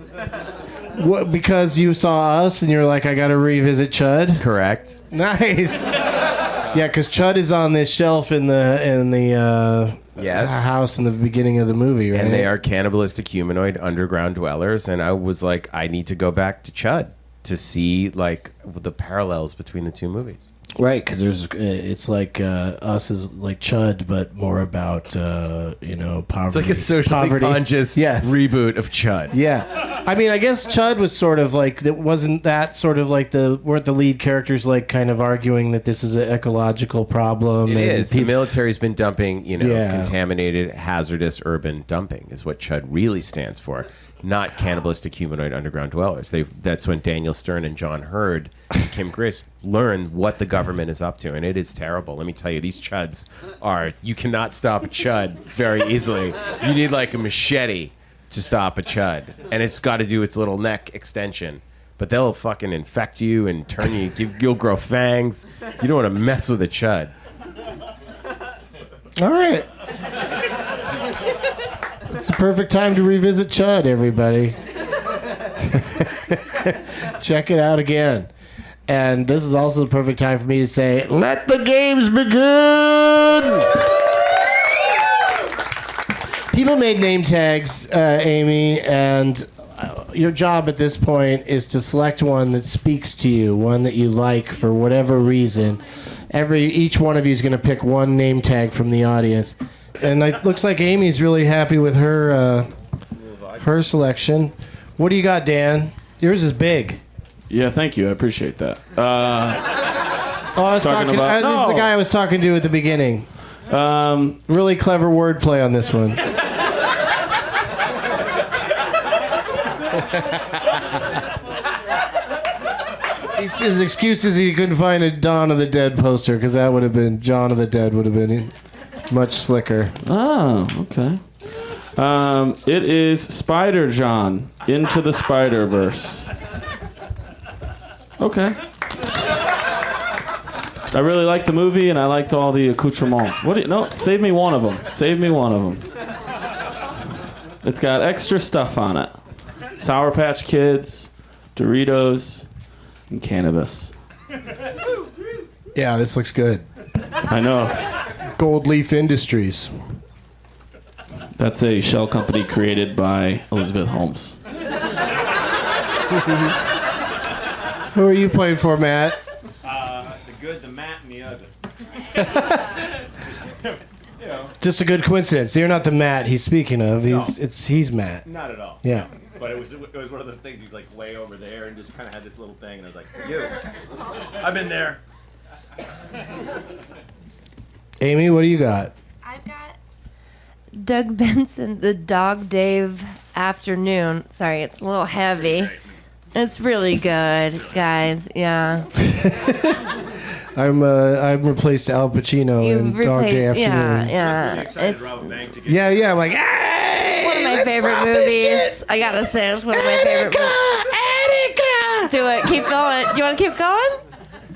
What? Because you saw us and you're like, I got to revisit Chud. Correct. Nice. Yeah, because Chud is on this shelf in the Yes. house in the beginning of the movie, right? And they are cannibalistic humanoid underground dwellers. And I was like, I need to go back to Chud to see like the parallels between the two movies. right, because there's it's like us is like Chud, but more about poverty. It's like a socially poverty. conscious Yes. reboot of Chud. Yeah, I mean, I guess Chud was sort of like that. Wasn't that sort of like weren't the lead characters like kind of arguing that this is an ecological problem? It and is. The military's been dumping, Yeah. contaminated, hazardous urban dumping is what Chud really stands for. Not cannibalistic humanoid underground dwellers. That's when Daniel Stern and John Hurd and Kim Grist learned what the government is up to, and it is terrible. Let me tell you, these Chuds you cannot stop a Chud very easily. You need like a machete to stop a Chud, and it's got to do its little neck extension. But they'll fucking infect you and turn you. You'll grow fangs. You don't want to mess with a Chud. All right. It's a perfect time to revisit Chud, everybody. Check it out again. And this is also the perfect time for me to say, let the games begin! People made name tags, Amy, and your job at this point is to select one that speaks to you, one that you like for whatever reason. Each one of you is going to pick one name tag from the audience. And it looks like Amy's really happy with her selection. What do you got, Dan? Yours is big. Yeah, thank you. I appreciate that. I was talking about... This is the guy I was talking to at the beginning. Really clever wordplay on this one. His excuse is he couldn't find a Dawn of the Dead poster because that would have been... Dawn of the Dead would have been much slicker. Oh, okay. It is Spider John, Into the Spider-Verse. Okay. I really liked the movie, and I liked all the accoutrements. No, save me one of them. Save me one of them. It's got extra stuff on it. Sour Patch Kids, Doritos, and cannabis. Yeah, this looks good. I know. Gold Leaf Industries. That's a shell company created by Elizabeth Holmes. Who are you playing for, Matt? The good, the Matt, and the other. Just a good coincidence. You're not the Matt he's speaking of. He's Matt. Not at all. Yeah. But it was one of the things he's like way over there and just kind of had this little thing, and I was like, you. I've been there. Amy, what do you got? I've got Doug Benson, The Dog Dave Afternoon. Sorry, it's a little heavy. It's really good, guys. Yeah. I'm replaced Al Pacino in Dog Day Afternoon. Yeah. Excited It's Robin Bank to get Yeah. I'm like, hey, one of my favorite movies. I gotta say, it's one of my favorite movies. Do it. Keep going. Do you want to keep going?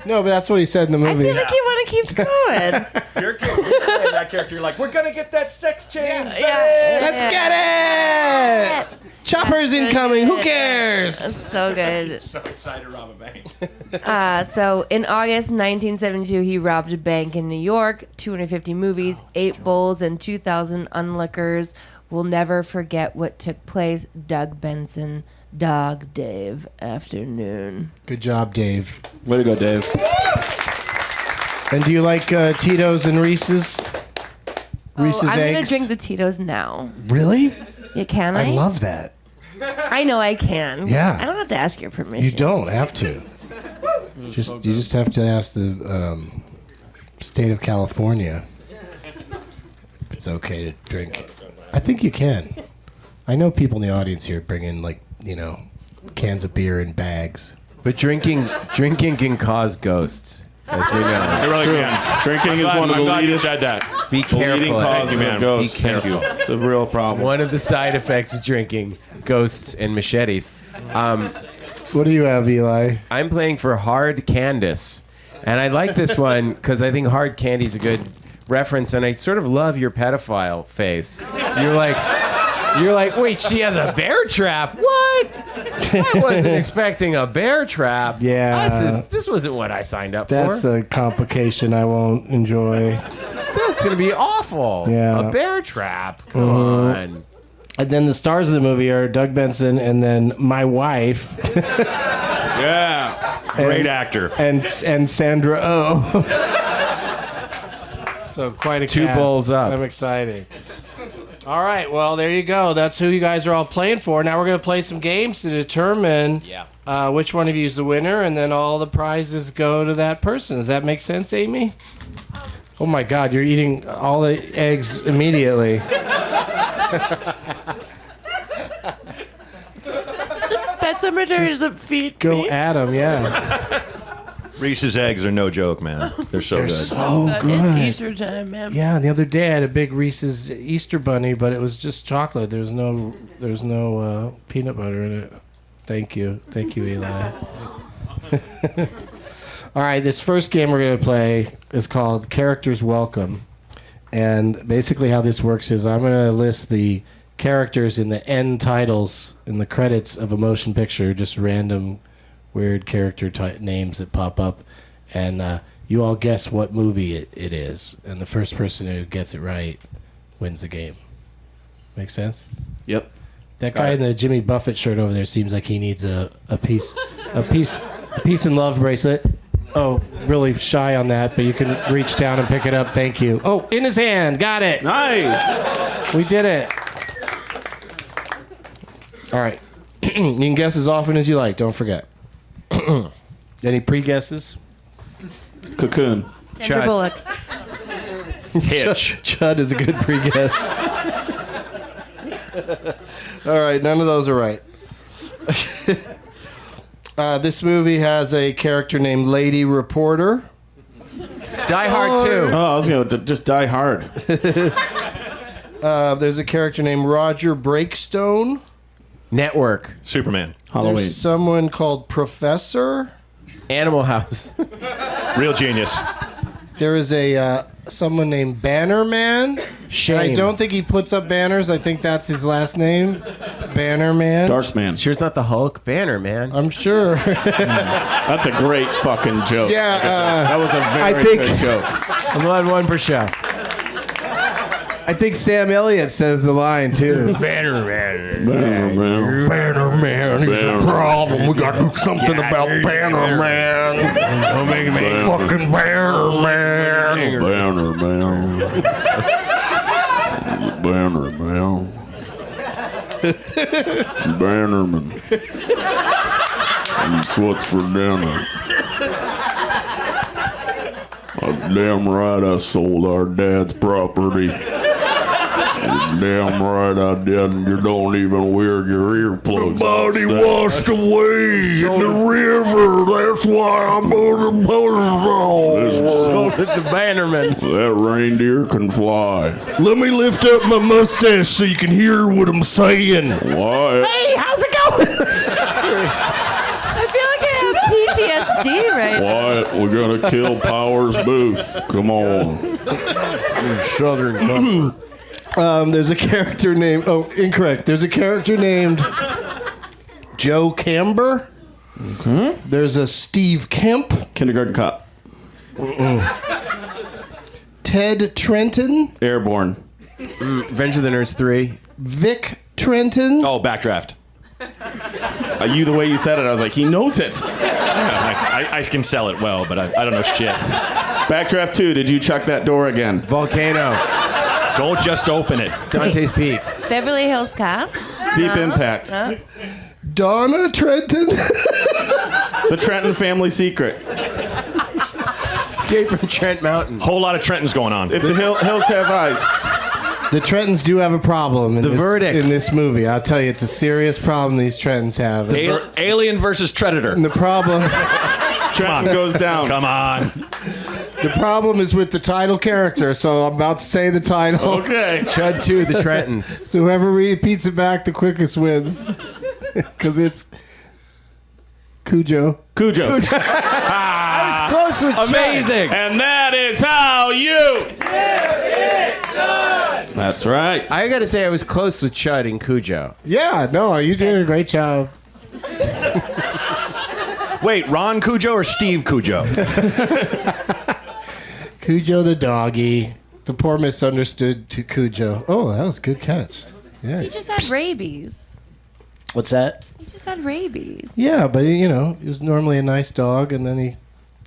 No, but that's what he said in the I movie. feel like you want to keep going. You're playing that character. You're like, we're gonna get that sex change. Let's get it! Chopper's incoming. Who cares? It's so good. So excited, Robin Bank. So in August 1972, he robbed a bank in New York. 250 movies, 8 bowls, and 2,000 onlookers will never forget what took place. Doug Benson, Dog Dave Afternoon. Good job, Dave. Way to go, Dave. And do you like Tito's and Reese's? Reese's I'm eggs? gonna drink the Tito's now. Really? You can I? I love that. I know I can. Yeah. I don't have to ask your permission. You don't have to. You just have to ask the state of California if it's okay to drink. I think you can. I know people in the audience here bring in cans of beer in bags. But drinking can cause ghosts, as we know. Really can. Drinking is one of the leading Be careful. causes of ghosts. Be careful. It's a real problem. One of the side effects of drinking, ghosts and machetes. What do you have, Eli? I'm playing for Hard Candace, and I like this one because I think hard candy's a good reference, and I sort of love your pedophile face. You're like, wait, she has a bear trap? What? I wasn't expecting a bear trap. Yeah. This wasn't what I signed up That's for. a complication I won't enjoy. That's gonna be awful. Yeah. A bear trap. Come on. And then the stars of the movie are Doug Benson and then my wife Yeah. Great actor. and Sandra Oh. So quite a Two cast. bowls up. I'm excited. All right, well, there you go. That's who you guys are all playing for. Now we're going to play some games to determine which one of you is the winner, and then all the prizes go to that person. Does that make sense, Amy? Oh, my God, you're eating all the eggs immediately. Pet Cemetery doesn't feed Go me. at him, yeah. Reese's eggs are no joke, man. They're so They're good. so It's good. Easter time, man. Yeah, the other day I had a big Reese's Easter bunny, but it was just chocolate. There's no peanut butter in it. Thank you, Eli. All right, this first game we're gonna play is called Characters Welcome, and basically how this works is I'm gonna list the characters in the end titles in the credits of a motion picture, just random weird character names that pop up, and you all guess what movie it is, and the first person who gets it right wins the game. Make sense? Yep. That guy in the Jimmy Buffett shirt over there seems like he needs a peace and love bracelet. Oh, really shy on that, but you can reach down and pick it up. Thank you. Oh, in his hand. Got it. Nice. We did it. All right. You can guess as often as you like. Don't forget. Any pre-guesses? Cocoon. Sandra Bullock. Hitch. Chud is a good pre-guess. All right, none of those are right. This movie has a character named Lady Reporter. Die Hard 2. Oh, I was going to just Die Hard. There's a character named Roger Breakstone. Network. Superman. Halloween. There's someone called Professor. Animal House. Real genius. There is a someone named Bannerman. Shame. I don't think he puts up banners. I think that's his last name. Bannerman. Darkman. Sure it's not the Hulk banner, man. I'm sure. That's a great fucking joke. Yeah, that was a I very think- good joke. I'm allowed one per show. I think Sam Elliott says the line too. Bannerman. Bannerman, he's a problem. We got to do something about Bannerman. Don't make me. Fucking Bannerman. Bannerman. Bannerman. That's what's for dinner. Damn right I sold our dad's property. Damn right I didn't. You don't even wear your earplugs. The body washed away in the river. That's why I'm going to Sold it to Bannerman. That reindeer can fly. Let me lift up my mustache so you can hear what I'm saying. Why? Hey, how's it going? I feel like I have PTSD right now. Wyatt, we're gonna kill Powers Booth. Come on. Southern. There's a character named... Oh, incorrect. There's a character named Joe Camber. Okay. There's a Steve Kemp. Kindergarten Cop. Ted Trenton. Airborne. Revenge of the Nerds 3. Vic Trenton. Oh, Backdraft. You, the way you said it, I was like, he knows it. I can sell it well, but I don't know shit. Backdraft 2, did you chuck that door again? Volcano. Don't just open it. Dante's Peak. Beverly Hills Cops. Deep Impact. Donna Trenton. The Trenton Family Secret. Escape from Trent Mountain. Whole lot of Trentons going on. If the hills have eyes. The Trentons do have a problem in, Verdict. in this movie. I'll tell you, it's a serious problem these Trentons have. Alien versus Predator. And the problem... Trenton goes down. Come on. The problem is with the title character, so I'm about to say the title. Okay. Chud 2, The Trentons. So whoever repeats it back the quickest wins. Because it's Cujo. Cujo. Close with Amazing. And that is how you That's right. I gotta say, I was close with Chud and Cujo. Yeah, no, you did a great job. Wait, Ron Cujo or Steve Cujo? Cujo the doggy. The poor misunderstood to Cujo. Oh, that was a good catch. Yeah. He just had rabies. What's that? He just had rabies. Yeah, but he was normally a nice dog, and then he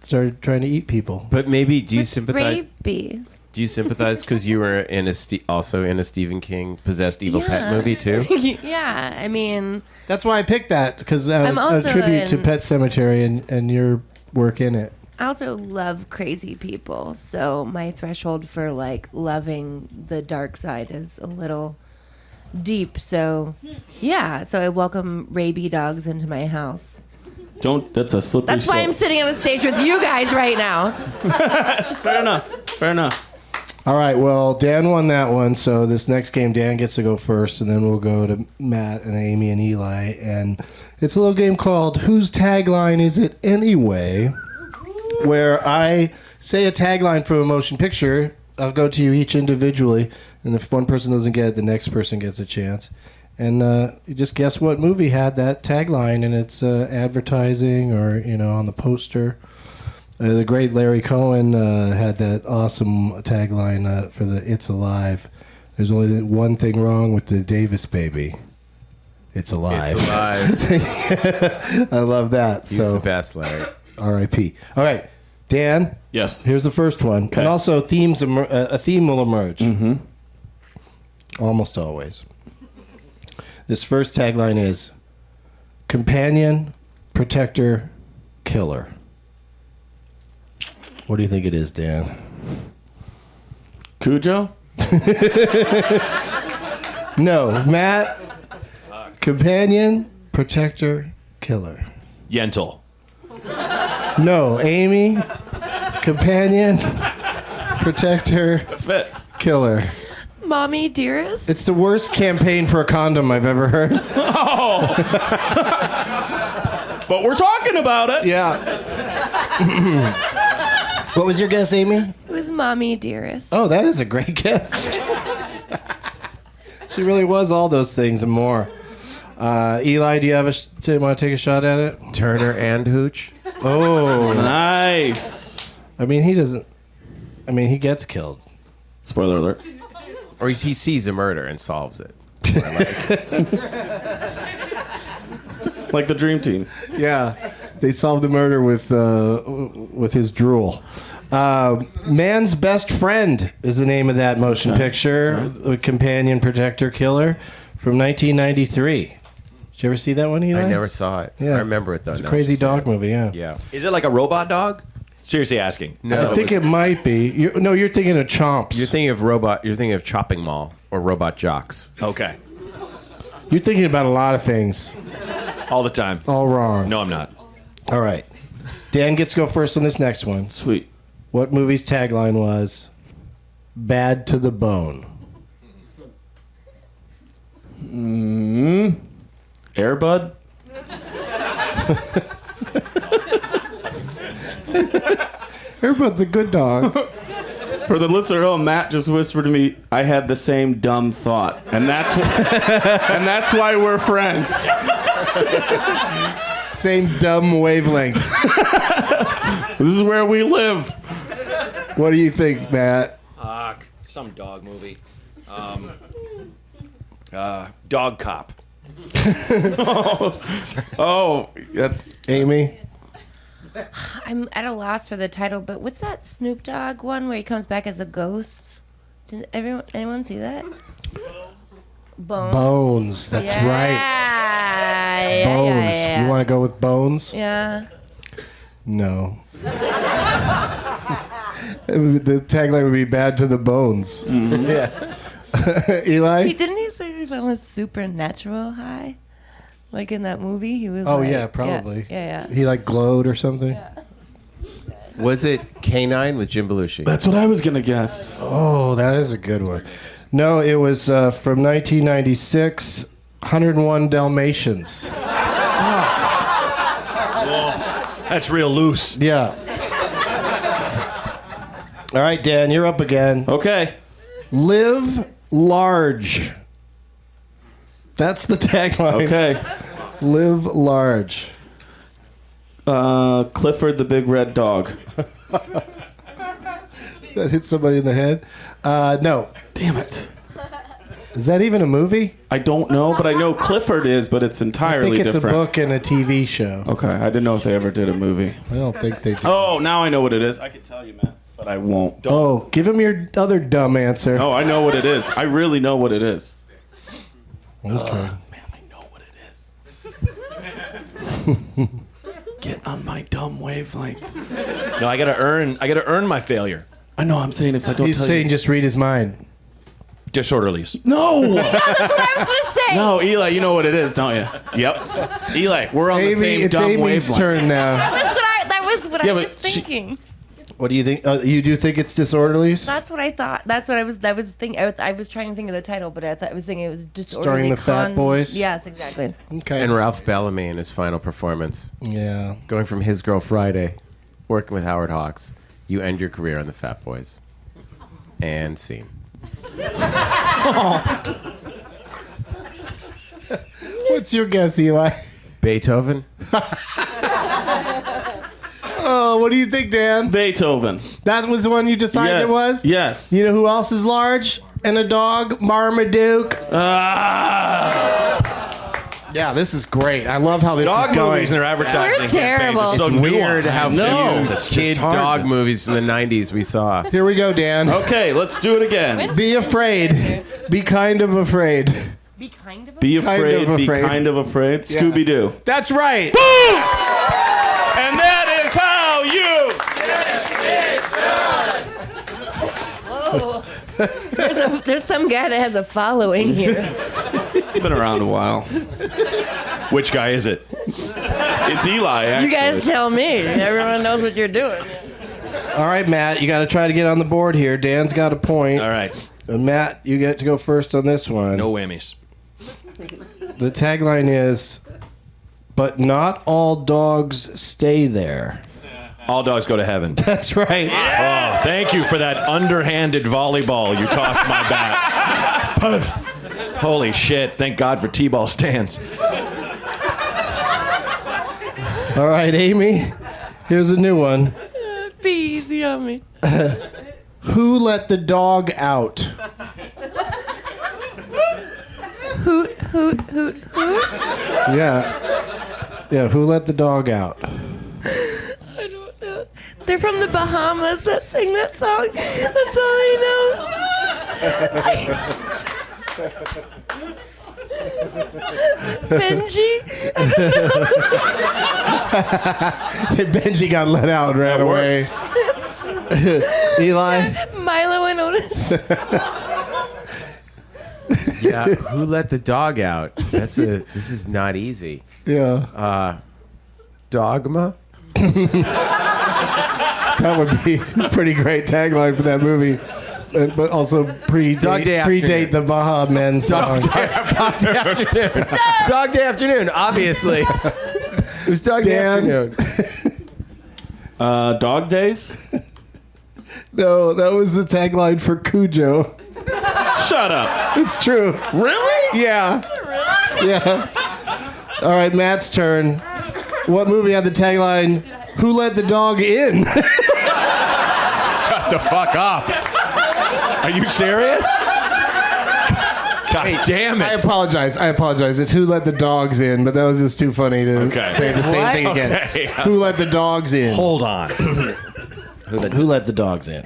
started trying to eat people. But maybe, do you With sympathize? rabies. Do you sympathize because you were in also in a Stephen King possessed evil pet movie too? Yeah, I mean, That's why I picked that, because I'm a also tribute to in- Pet Cemetery and your work in it. I also love crazy people, so my threshold for like loving the dark side is a little deep. So, yeah, so I welcome rabie dogs into my house. That's a slippery That's why I'm slope. sitting on the stage with you guys right now. Fair enough. Fair enough. All right, well, Dan won that one, so this next game, Dan gets to go first, and then we'll go to Matt and Amy and Eli. And it's a little game called Whose Tagline Is It Anyway? Where I say a tagline from a motion picture, I'll go to you each individually, and if one person doesn't get it, the next person gets a chance. And you just guess what movie had that tagline in its advertising or on the poster. The great Larry Cohen had that awesome tagline for the "It's Alive." There's only one thing wrong with the Davis baby. It's alive. It's alive. I love that. He's so the best, Larry. R.I.P. All right, Dan. Yes. Here's the first one, Okay. and also a theme will emerge. Mm-hmm. Almost always. This first tagline is companion, protector, killer. What do you think it is, Dan? Cujo? No, Matt. Companion, protector, killer. Yentl. No, Amy. Companion, protector, Fits. killer. Mommy dearest. It's the worst campaign for a condom I've ever heard. But we're talking about it. Yeah. What was your guess, Amy? It was mommy dearest. Oh, that is a great guess. She really was all those things and more. Eli, do you have want to take a shot at it? Turner and Hooch. Oh, Nice. I mean, he doesn't. I mean, he gets killed. Spoiler alert. Or he sees a murder and solves it. Like the Dream Team. Yeah, they solved the murder with his drool. Man's Best Friend is the name of that motion picture. The companion, protector, killer from 1993. Did you ever see that one, Eli? I never saw it. Yeah. I remember it though. It's a now crazy that you say dog it. movie. Yeah. Yeah. Is it like a robot dog? Seriously asking. No, I think it might be. You're thinking of Chomps. You're thinking of robot. You're thinking of Chopping Mall or Robot Jocks. Okay. You're thinking about a lot of things. All the time. All wrong. No, I'm not. All right. Dan gets to go first on this next one. Sweet. What movie's tagline was "Bad to the Bone"? Airbud? Airbud's a good dog. For the listener, Matt just whispered to me, I had the same dumb thought. And that's and that's why we're friends. Same dumb wavelength. This is where we live. What do you think, Matt? Some dog movie. Dog Cop. Oh, that's Amy? I'm at a loss for the title, but what's that Snoop Dogg one where he comes back as a ghost? Did anyone see that? Bones. That's right. Yeah, Bones. yeah. You want to go with Bones? Yeah. No. The tagline would be "Bad to the Bones." Yeah. Eli? Didn't he say he was on a supernatural high? Like in that movie? He was Oh, like, yeah, probably. Yeah. He glowed or something? Was it K9 with Jim Belushi? that's what I was gonna guess. Oh, that is a good one. No, it was from 1996, 101 Dalmatians. That's real loose. Yeah. All right, Dan, you're up again. Okay. Live large. That's the tagline. Okay. Live large. Clifford the Big Red Dog. That hit somebody in the head. No. Damn it. Is that even a movie? I don't know, but I know Clifford is, but it's I entirely think it's different. a book and a TV show. Okay, I didn't know if they ever did a movie. I don't think they do. Oh, now I know what it is. I could tell you, Matt, but I won't. Oh, give him your other dumb answer. Oh, I know what it is. I really know what it is. Okay. Man, I know what it is. Get on my dumb wavelength. No, I gotta earn my failure. I know. I'm saying if I don't He's tell saying you. just read his mind. Disorderlies. No. That's what I was gonna say. No, Eli, you know what it is, don't you? Yep. Eli, we're on the Amy, same it's dumb Amy's wavelength. turn now. That was what Yeah, I was but she- thinking. What do you think? You do think it's Disorderlies? That's what I thought. That's what I was thinking. I was trying to think of the title, but I was thinking it was disorderly. Starring the Fat Boys? Yes, exactly. Okay. And Ralph Bellamy in his final performance. Yeah. Going from His Girl Friday, working with Howard Hawks, you end your career on the Fat Boys. And scene. What's your guess, Eli? Beethoven. Oh, what do you think, Dan? Beethoven. That was the one you decided Yes. it was? Yes. You know who else is large and a dog? Marmaduke. Yeah, this is great. I love how this Dog is going. movies and their advertising We're terrible. campaigns. It's So weird nuanced. how No. few It's kid just hard dog to- movies from the 90s we saw. Here we go, Dan. Okay, let's do it again. Be afraid. Be kind of afraid. Be kind of. Be Kind afraid, of be afraid. kind of afraid. Yeah. Scooby-Doo. That's right. And that is how you... There's some guy that has a following here. Been around a while. Which guy is it? It's Eli, actually. You guys tell me. Everyone knows what you're doing. All right, Matt, you got to try to get on the board here. Dan's got a point. All right. And Matt, you get to go first on this one. No whammies. The tagline is, but not all dogs stay there. All dogs go to heaven. That's right. Oh, thank you for that underhanded volleyball you tossed my bat. Puff. Holy shit. Thank God for T-ball stands. All right, Amy, here's a new one. Be easy on me. Who let the dog out? Hoot, hoot, hoot, hoot. Yeah. Yeah, who let the dog out? I don't know. They're from the Bahamas that sing that song. That's all I know. Benji? Benji got let out and ran away. Eli? Milo and Otis. Yeah, who let the dog out? This is not easy. Yeah. Dogma? That would be a pretty great tagline for that movie. But also Dog predate Day Afternoon. the Baha Men song. Dog Day Afternoon. Dog Day Afternoon, obviously. It was Dog Day Dan. Afternoon. Dog Days? No, that was the tagline for Cujo. Shut up. It's true. Really? Yeah. Yeah. All right, Matt's turn. What movie had the tagline, Who Let the Dog In? Shut the fuck up. Are you serious? God damn I it. apologize. It's Who Let the Dogs In, but that was just too funny to Okay. say the same thing again. Okay. Who Let the Dogs In? Hold on. Who let the dogs in?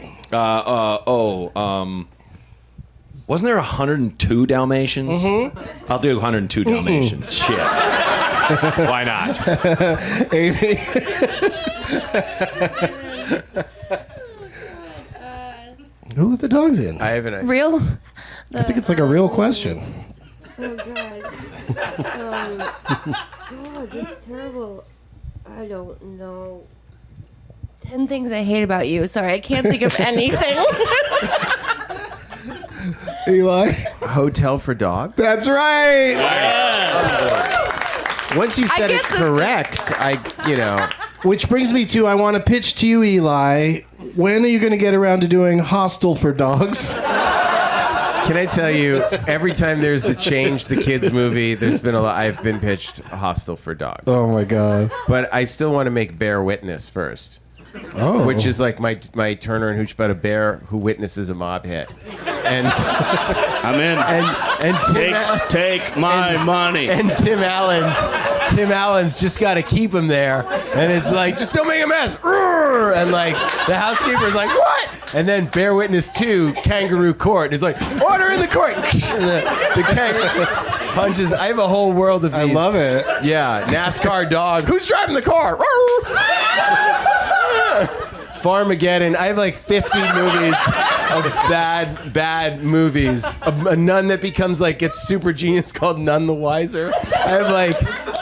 Wasn't there 102 Dalmatians? Mm-hmm. I'll do 102 Dalmatians. Shit. Why not? Amy? Who let the dogs in? I have an idea. Real? I think it's like a real question. Oh God. God, that's terrible. I don't know. 10 things I hate about you. Sorry, I can't think of anything. Eli? Hotel for Dog? That's right. Once you said it get the- correct, Which brings me to, I want to pitch to you, Eli. When are you going to get around to doing Hostel for Dogs? Can I tell you, every time there's the Change the Kids movie, there's been I've been pitched Hostel for Dogs. Oh my God. But I still want to make Bear Witness first. Oh. Which is like my Turner and Hooch about a bear who witnesses a mob hit. And I'm in. and Take my money. and Tim Allen's just got to keep him there. And it's like, just don't make a mess. Roar! And like the housekeeper's like, what? And then Bear Witness 2, Kangaroo Court is like, order in the court. And the kangaroo punches. I have a whole world of these. I love it. Yeah, NASCAR dog. Who's driving the car? Farmageddon. I have like 50 movies of bad movies. A nun that becomes like gets super genius called None the Wiser. I have like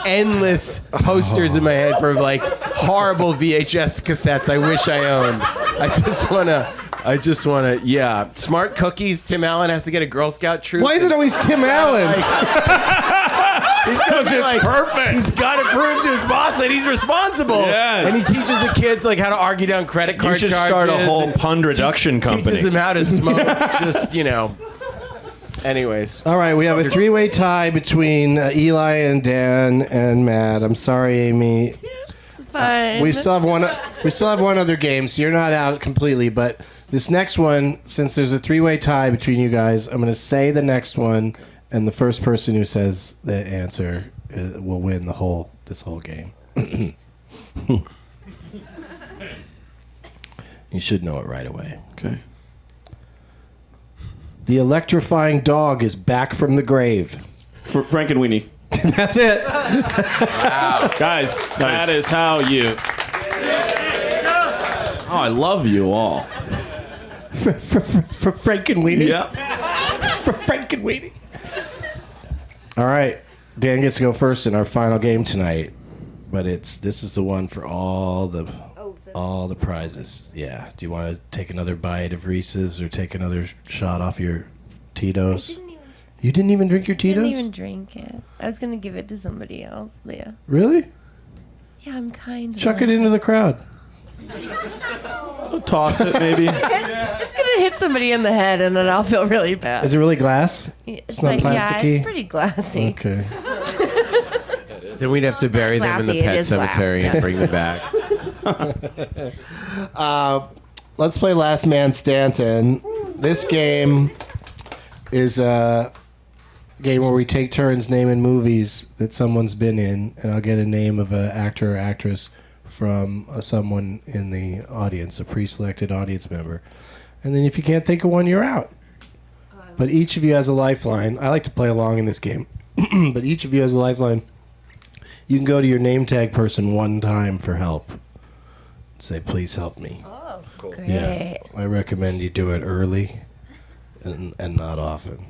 endless posters in my head for like horrible VHS cassettes I wish I owned. I just wanna, yeah. Smart Cookies. Tim Allen has to get a Girl Scout troop. Why is it always Tim Allen? Perfect. He's got to prove to his boss that he's responsible. Yes. And he teaches the kids like how to argue down credit You card should charges. start a whole and pun reduction company. Teaches them how to smoke. Just, Anyways. All right, we have a three-way tie between Eli and Dan and Matt. I'm sorry, Amy. It's fine. We still have one. We still have one other game, so you're not out completely. But this next one, since there's a three-way tie between you guys, I'm going to say the next one, and the first person who says the answer will win this whole game. You should know it right away. Okay. The electrifying dog is back from the grave. Frank and Weenie. That's it. Wow. Guys, that is how you... Oh, I love you all. For Frank and Weenie. Yeah. For Frank and Weenie. All right. Dan gets to go first in our final game tonight. But this is the one for all the prizes. Yeah. Do you want to take another bite of Reese's or take another shot off your Tito's? You didn't even drink your Tito's? Didn't even drink it. I was gonna give it to somebody else, but yeah. Really? Yeah, I'm kind. Chuck it into the crowd. Toss it, maybe. It's gonna hit somebody in the head, and then I'll feel really bad. Is it really glass? It's not yeah, plasticky? it's pretty glassy. Okay. Then we'd have to bury them in the Glassy, it pet is glass, cemetery yeah. and bring them back. Let's play Last Man Stanton. This game is a game where we take turns naming movies that someone's been in, and I'll get a name of an actor or actress from someone in the audience, a pre-selected audience member. And then if you can't think of one, you're out. But each of you has a lifeline. I like to play along in this game. But each of you has a lifeline. You can go to your name tag person one time for help. Say, please help me. Oh, great. Yeah, I recommend you do it early and not often.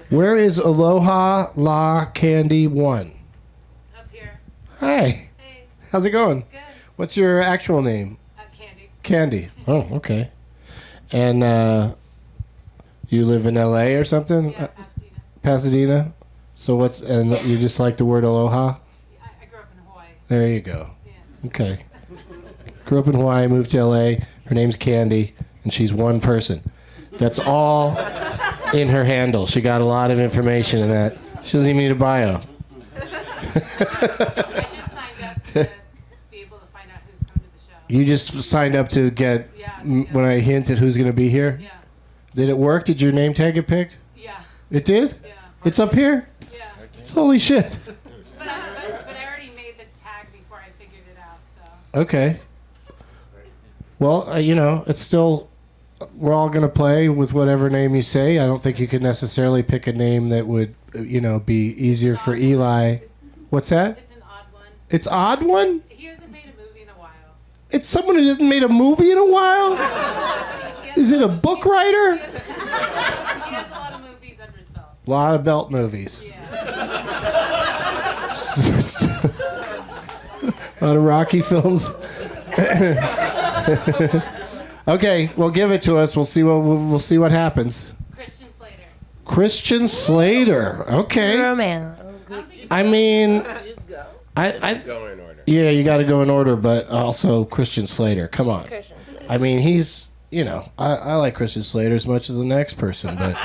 Where is Aloha La Candy 1? Up here. Hi. Hey, How's it going? good. What's your actual name? Candy. Candy. Oh, okay. And you live in L.A. or something? Yeah, Pasadena. Pasadena? So and you just like the word aloha? I grew up in Hawaii. There you go. Yeah. Okay. Grew up in Hawaii, moved to L.A. Her name's Candy, and she's one person. That's all in her handle. She got a lot of information in that. She doesn't even need a bio. I just signed up to be able to find out who's coming to the show. You just signed up to get, Yeah, when I hint at who's going to be here? Yeah. Did it work? Did your name tag get picked? Yeah. It did? Yeah. It's up here? Yeah. Holy shit. But I already made the tag before I figured it out, so. Okay. Well, it's still, we're all going to play with whatever name you say. I don't think you could necessarily pick a name that would, be easier for Eli. What's that? It's an odd one. It's odd one? He hasn't made a movie in a while. It's someone who hasn't made a movie in a while? Is it a book writer? He has a lot of movies under his belt. A lot of belt movies. Yeah. A lot of Rocky films. Okay, well, give it to us. We'll see what happens. Christian Slater. Christian Slater. Okay. Romance. I mean, I Go in order. yeah, you got to go in order, but also Christian Slater. Come on. Christian Slater. I mean, he's I like Christian Slater as much as the next person, but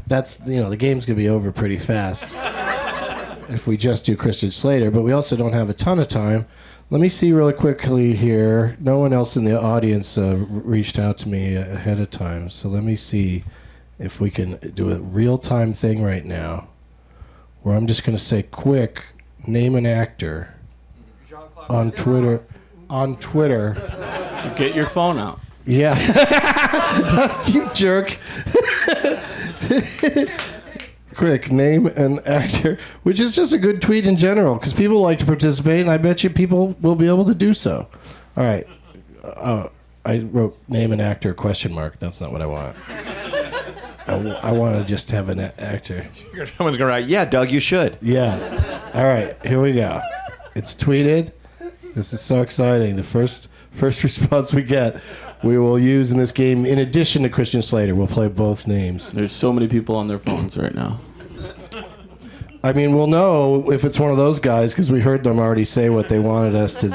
that's the game's gonna be over pretty fast if we just do Christian Slater. But we also don't have a ton of time. Let me see really quickly here. No one else in the audience reached out to me ahead of time, so let me see if we can do a real-time thing right now where I'm just going to say quick, name an actor on Twitter. Get your phone out. Yeah. You jerk. Quick, name an actor, which is just a good tweet in general because people like to participate, and I bet you people will be able to do so. All right. I wrote name an actor ? That's not what I want. I want to just have an actor. Someone's going to write, yeah, Doug, you should. Yeah. All right, here we go. It's tweeted. This is so exciting. The first response we get, we will use in this game, in addition to Christian Slater. We'll play both names. There's so many people on their phones right now. I mean, we'll know if it's one of those guys because we heard them already say what they wanted us to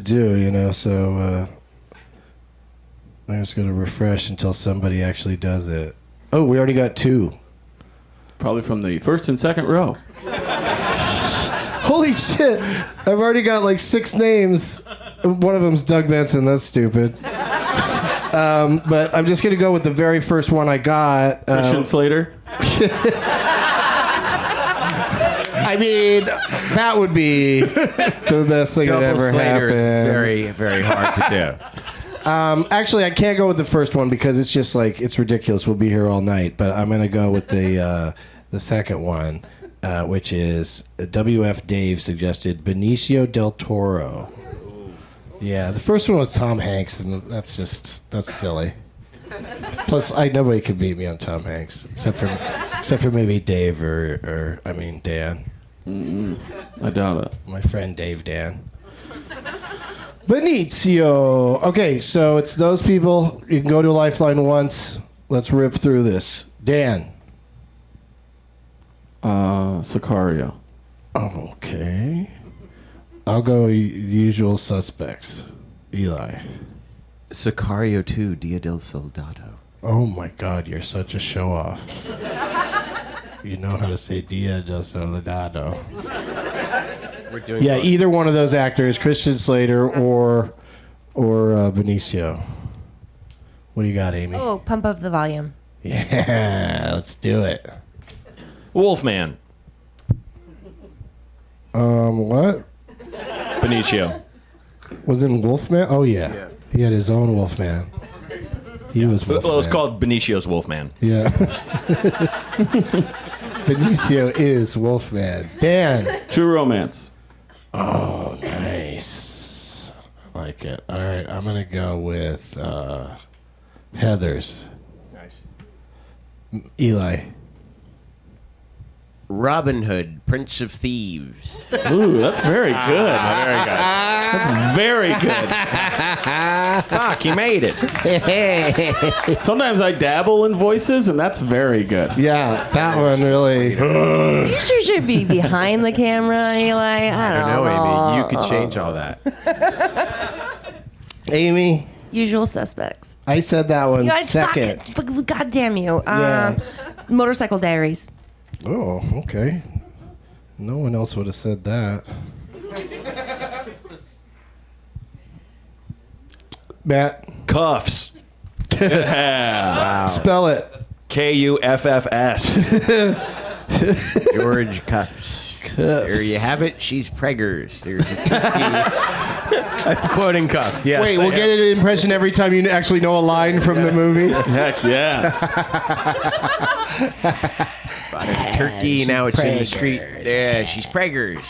do, you know. So I'm just going to refresh until somebody actually does it. Oh, we already got 2. Probably from the first and second row. Holy shit! I've already got like 6 names. One of them's Doug Benson. That's stupid. But I'm just going to go with the very first one I got. Christian Slater. I mean, that would be the best thing that Double ever Slater is happened. very, very hard to do. Actually, I can't go with the first one because it's just like it's ridiculous. We'll be here all night. But I'm gonna go with the second one, which is WF Dave suggested Benicio del Toro. Yeah, the first one was Tom Hanks, and that's silly. Plus, nobody could beat me on Tom Hanks except for maybe Dave or Dan. I doubt it. My friend Dave Dan. Benicio. Okay, so it's those people. You can go to Lifeline once. Let's rip through this. Dan. Sicario. Okay. I'll go usual suspects. Eli. Sicario 2, Dia del Soldado. Oh my God, you're such a show off. You know how to say Dia del Soldado. We're doing Yeah, either one of those actors, Christian Slater or Benicio. What do you got, Amy? Oh, pump up the volume. Yeah, let's do it. Wolfman. What? Benicio. Was it Wolfman? Oh, yeah. He had his own Wolfman. He was Wolfman. Well, it's called Benicio's Wolfman. Yeah. Benicio is Wolfman. Dan. True Romance. Oh, nice. I like it. All right, I'm going to go with Heathers. Nice. Eli. Robin Hood, Prince of Thieves. Ooh, that's very good. Very good. That's very good. Fuck, he made it. Sometimes I dabble in voices, and that's very good. Yeah, that one really. You sure should be behind the camera, Eli. I don't know. Amy. You could change all that. Amy. Usual suspects. I said that one second. God damn you. Yeah. Motorcycle Diaries. Oh, okay. No one else would have said that. Matt. Cuffs. Yeah. Spell it. Kuffs. George Cuffs. There you have it. She's preggers. There's a turkey. I'm quoting Cuffs. Yes. Wait, we'll get an impression every time you actually know a line from the movie. Heck yeah. Bought a turkey. Now it's in the street. Yeah, she's preggers.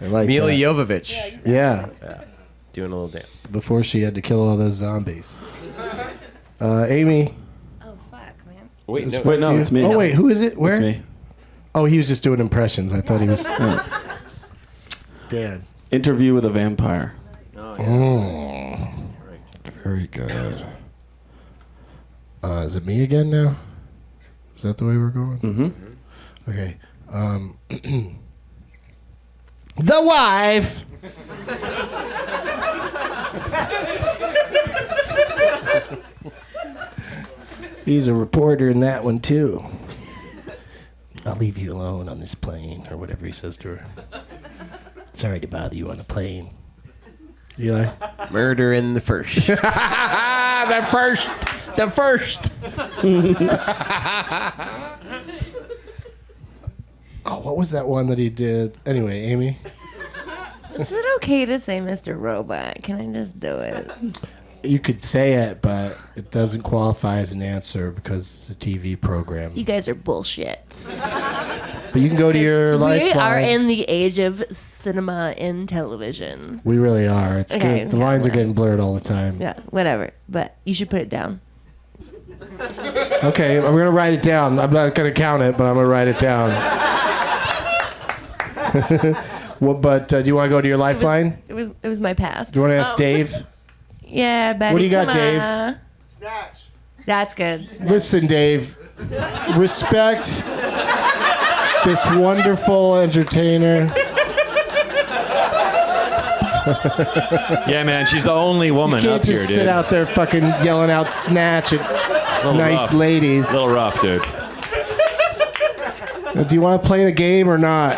I like Mila that. Jovovich. Yeah, Doing a little dance. before she had to kill all those zombies. Amy. Oh, fuck, man. Wait, no. Wait, no, it's me. Oh, wait, who is it? Where? It's me. Oh, he was just doing impressions. I thought he was. Dan. Interview with a Vampire. Oh, very good. Is it me again now? Is that the way we're going? Mm-hmm. Okay. The wife. He's a reporter in that one too. I'll leave you alone on this plane, or whatever he says to her. Sorry to bother you on a plane. Eli? Murder in the First. The first. Oh, what was that one that he did? Anyway, Amy? Is it okay to say Mr. Robot? Can I just do it? You could say it, but it doesn't qualify as an answer because it's a TV program. You guys are bullshit. But you can go to your We are lifeline. in the age of cinema and television. We really are. It's Okay. good. The lines are getting blurred all the time. Yeah, whatever. But you should put it down. Okay, I'm going to write it down. I'm not going to count it, but I'm going to write it down. Well, but do you want to go to your lifeline? It was my past. Do you want to ask Dave? Yeah, Betty. What do you got, come Dave? on. Snatch. That's good. Snatch. Listen, Dave. respect this wonderful entertainer. Yeah, man, she's the only woman Can't up here, just dude. sit out there fucking yelling out snatch at nice rough. ladies. A little rough, dude. Do you want to play the game or not?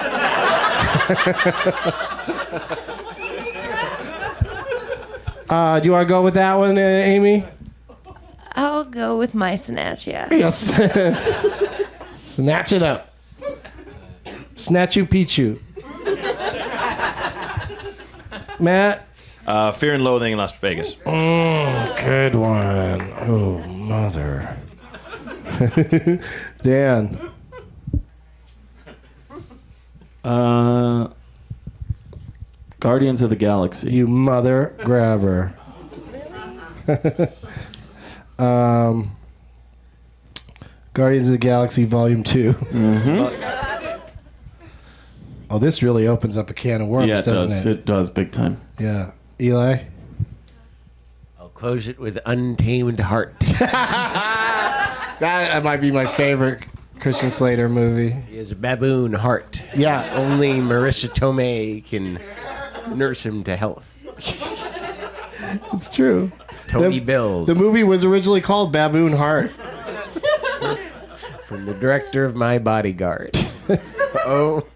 Do you want to go with that one, Amy? I'll go with my snatch, yeah. Yes. Snatch it up. Snatchu Pichu. Matt? Fear and Loathing in Las Vegas. Good one. Oh, mother. Dan? Guardians of the Galaxy. You mother grabber. Guardians of the Galaxy Volume 2. Oh, this really opens up a can of worms, Yeah, it doesn't does. it? It does, big time. Yeah. Eli? I'll close it with Untamed Heart. That might be my favorite Christian Slater movie. He has a baboon heart. Yeah. Only Marissa Tomei can nurse him to health. It's true. Tony Bills. The movie was originally called Baboon Heart. From the director of My Bodyguard. Oh.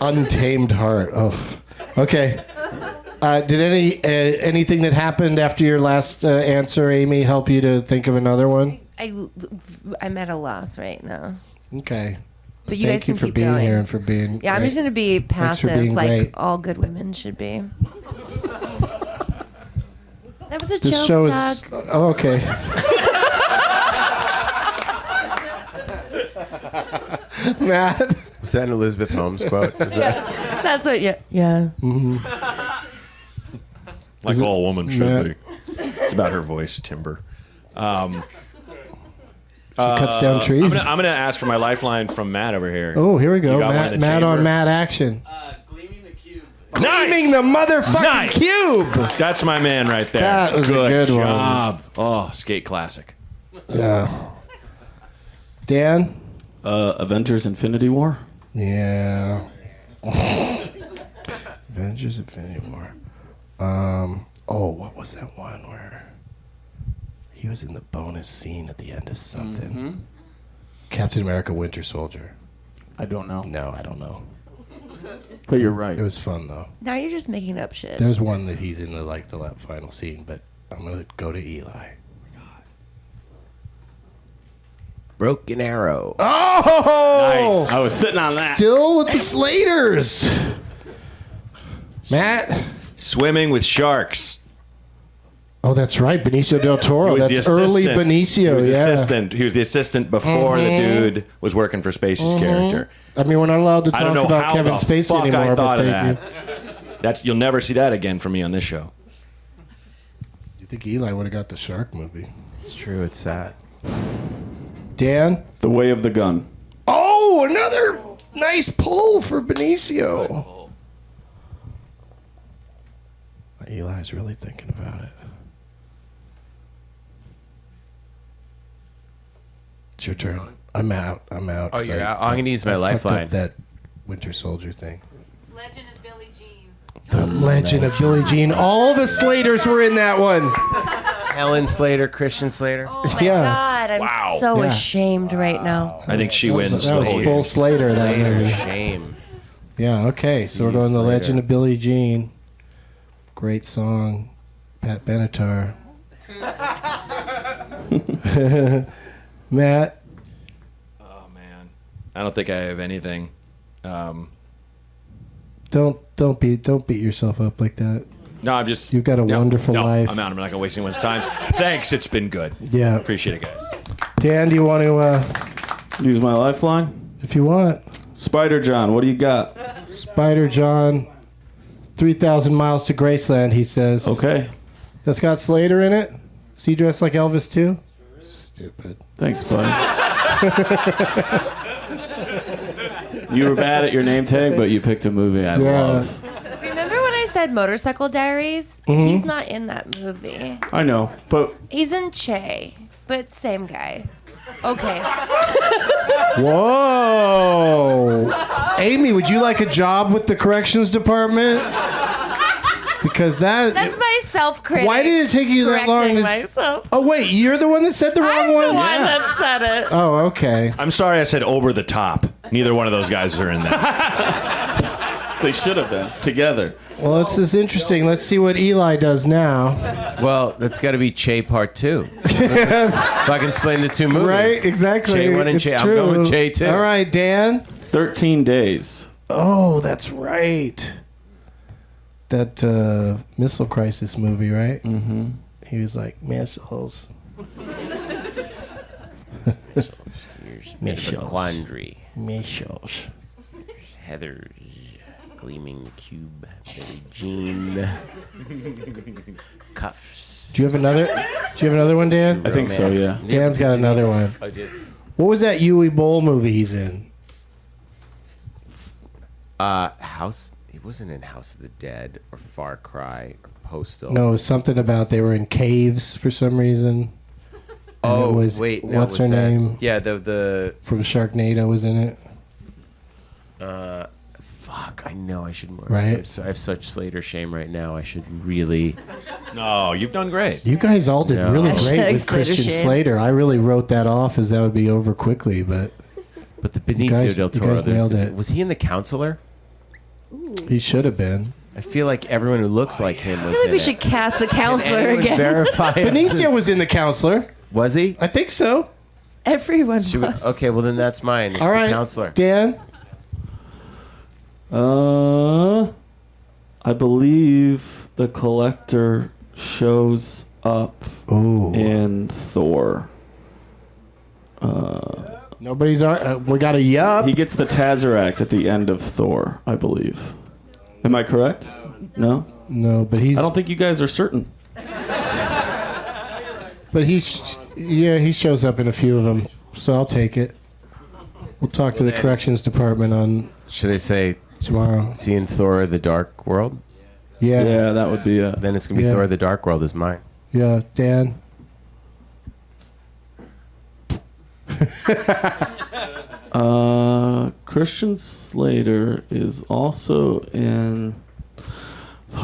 Untamed Heart. Oh. Okay. Did anything that happened after your last answer, Amy, help you to think of another one? I'm at a loss right now. Okay. But you Thank guys you can for keep being going. here and for being. Yeah, I'm great. just gonna be Thanks for passive, being like great. all good women should be. That was a This joke, show is. Doug. Oh, okay. Matt. Was that an Elizabeth Holmes quote? Was that? That's what. Yeah. Like all women should Matt. be. It's about her voice, timbre. Cuts down trees. I'm gonna ask for my lifeline from Matt over here. Oh, here we go. You got one in the Matt on chamber? Matt action. Gleaming the cubes. Gleaming the motherfucking Nice. cube. That's my man right there. That was a good one. job. Oh, skate classic. Yeah. Dan? Avengers Infinity War. Yeah. Avengers Infinity War. What was that one where he was in the bonus scene at the end of something? Captain America Winter Soldier. I don't know. No, I don't know. But you're right. It was fun though. Now you're just making up shit. There's one that he's in the final scene, but I'm gonna go to Eli. Broken Arrow. Oh, Nice. I was sitting on that. Still with the Slaters. Matt. Swimming with Sharks. Oh, that's right, Benicio del Toro. He was the That's early assistant. Benicio. He was the yeah. assistant. He was the assistant before the dude was working for Spacey's character. I mean, we're not allowed to I don't talk know about how Kevin the Spacey fuck anymore. I thought but of thank that. You'll never see that again from me on this show. You think Eli would have got the shark movie? It's true, it's sad. Dan. The Way of the Gun. Oh, another nice pull for Benicio. Eli's really thinking about it. It's your turn. I'm out. I'm out. Oh, 'cause you're out? I'm gonna use my I fucked lifeline. up that Winter Soldier thing. Legend of Billie Jean. The Legend of Billie Jean. All the Slaters were in that one. Helen Slater, Christian Slater. Oh my Yeah. God, I'm Wow. so Yeah. ashamed right now. I think she wins That the was whole full year. Slater, that Slater, movie. shame. Yeah, okay. So we're See you, going The Slater. Legend of Billie Jean. Great song. Pat Benatar. Matt. Oh man, I don't think I have anything. Don't beat yourself up like that. No, I'm just. You've got a wonderful life. I'm out. I'm not gonna waste anyone's time. Thanks. It's been good. Yeah. Appreciate it, guys. Dan, do you want to, Use my lifeline. if you want, Spider John, what do you got? Spider John, 3,000 miles to Graceland, he says. Okay. That's got Slater in it? Is he dressed like Elvis too? Stupid. Thanks, bud. You were bad at your name tag, but you picked a movie I Yeah. love. Remember when I said Motorcycle Diaries? Mm-hmm. He's not in that movie. I know, but He's in Che, but same guy. Okay. Whoa. Amy, would you like a job with the corrections department? Because That's my self-critic. Why did it take you that long? correcting myself. Oh, wait, you're the one that said the wrong I'm one? the one that said it. Oh, okay. I'm sorry I said over the top. Neither one of those guys are in that. They should have been together. Well, it's just interesting. Let's see what Eli does now. Well, that's got to be Che Part 2. If I can explain the two movies. Right? Exactly. Che 1 and It's Che. I'm true. going with Che 2. All right, Dan. 13 days. Oh, that's right. That missile crisis movie, right? Mm-hmm. He was like, missiles. Mr. Quandary. Missiles. Heather's gleaming cube. Billie Jean. Cuffs. Do you have another one, Dan? I think so, yeah. Dan's got another one. I did. What was that Yui Bowl movie he's in? House. He wasn't in House of the Dead or Far Cry or Postal. No, it was something about they were in caves for some reason. And Oh, it was, wait. No, what's was her that- name? Yeah, the From Sharknado was in it. fuck. I know I should more. Right. So I have such Slater shame right now. I should really. No, you've done great. You guys all did No. really Hashtag great with Slater Christian shame. Slater. I really wrote that off as that would be over quickly, but But the Benicio guys- del you Toro. guys nailed it. Was he in The Counselor? he should have been. I feel like everyone who looks like him was I feel like in we it. should cast the counselor Anyone again. Verify it? Benicio was in The Counselor. Was he? I think so. Everyone She was, was. okay, well then that's mine. It's All right, The Counselor. Dan. I believe the Collector shows up Oh, in Thor. nobody's. We got a yup. He gets the Tazeract at the end of Thor, I believe. Am I correct? No? No, but he's. I don't think you guys are certain. But he shows up in a few of them, so I'll take it. We'll talk to the corrections department on Should I say, tomorrow. is he in Thor the Dark World? Yeah, Yeah, that would be Then it's going to be Yeah. Thor the Dark World is mine. yeah, Dan. Christian Slater is also in.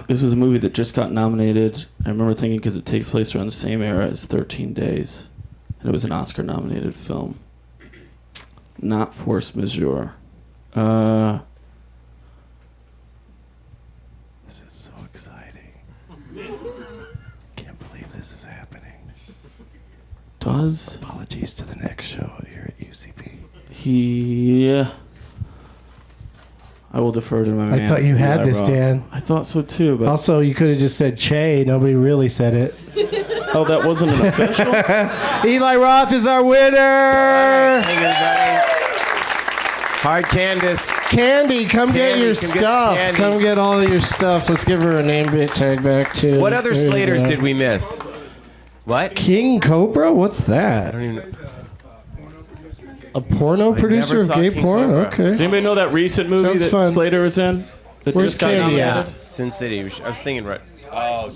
This was a movie that just got nominated. I remember thinking because it takes place around the same era as 13 Days. And it was an Oscar-nominated film. Not Force Majeure. This is so exciting. Can't believe this is happening. Does Apologies to the next show here at UCP. he... I will defer to my man. I thought you had Eli this, Roth. Dan. I thought so too, but... Also, you could have just said Che. Nobody really said it. Oh, that wasn't an official? Eli Roth is our winner. Thank you, everybody. Hard Candace. Candy, come get Candy, your come get stuff. Candy. Come get all of your stuff. Let's give her a name tag back too. What other There you Slaters go. did we miss? What? King Cobra? What's I that? don't even. A porno I producer never of saw gay King porn? Cobra. Does Okay. anybody know that recent movie Sounds that fun. Slater was in? That Where's just got Candy nominated? at? Sin City. I was thinking right.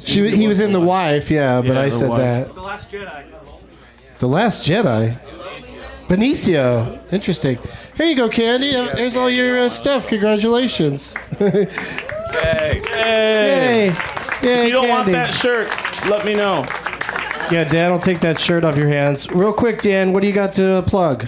He was in The Wife, yeah, but Yeah, I The said Wife. that. The Last Jedi. Benicio. Interesting. Here you go, Candy. Here's all your stuff. Congratulations. Hey. Yay. Yay, If you don't want Candy. that shirt, let me know. Yeah, Dan, I'll take that shirt off your hands. Real quick, Dan, what do you got to plug?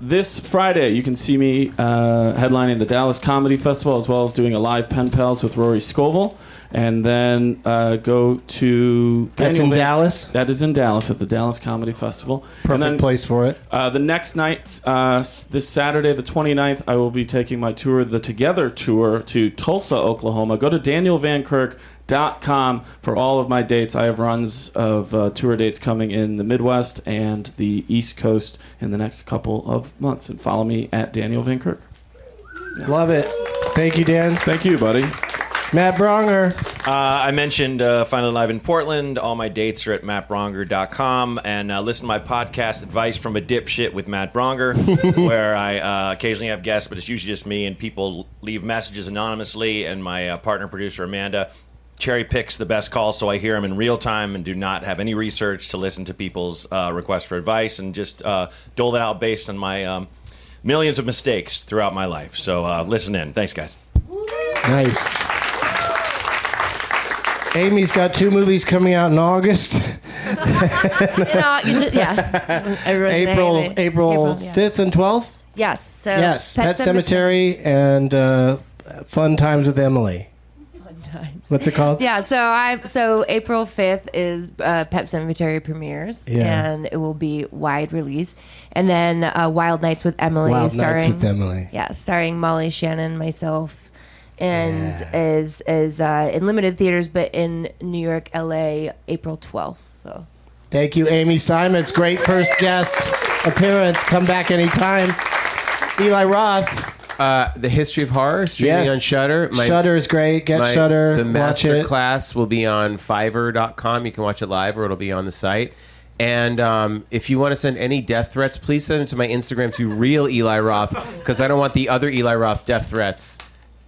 This Friday, you can see me headlining the Dallas Comedy Festival, as well as doing a live Pen Pals with Rory Scovel. And then go to... That's in Dallas? That is in Dallas at the Dallas Comedy Festival. Perfect and then, place for it. The next night, this Saturday, the 29th, I will be taking my tour, the Together Tour, to Tulsa, Oklahoma. Go to danielvankirk.com for all of my dates. I have runs of tour dates coming in the Midwest and the East Coast in the next couple of months. And follow me at Daniel Van Kirk. Love it. Thank you, Dan. Thank you, buddy. Matt Braunger. I mentioned Finally Live in Portland. All my dates are at mattbronger.com. And listen to my podcast, Advice from a Dipshit with Matt Braunger, where I occasionally have guests, but it's usually just me, and people leave messages anonymously, and my partner producer, Amanda, cherry picks the best calls, so I hear them in real time and do not have any research to listen to people's requests for advice, and just dole that out based on my millions of mistakes throughout my life. So listen in. Thanks, guys. Nice. Amy's got 2 movies coming out in August. April 5th and 12th? Yes. So Yes, Pet Cemetery and Fun Times with Emily. Fun times. What's it called? Yeah, so April 5th is Pet Cemetery premieres, Yeah. and it will be wide release. And then Wild Nights with Emily, Wild starring Nights with Emily. Yeah, starring Molly Shannon, myself, and is in limited theaters, but in New York, LA, April 12th. So Thank you, Amy Seimetz. Great first guest appearance. Come back anytime. Eli Roth. The History of Horror streaming on Shudder. Shudder is great. Get Shudder. The watch master it. class will be on Fiverr.com. You can watch it live, or it'll be on the site. And if you want to send any death threats, please send them to my Instagram to Real Eli Roth, because I don't want the other Eli Roth death threats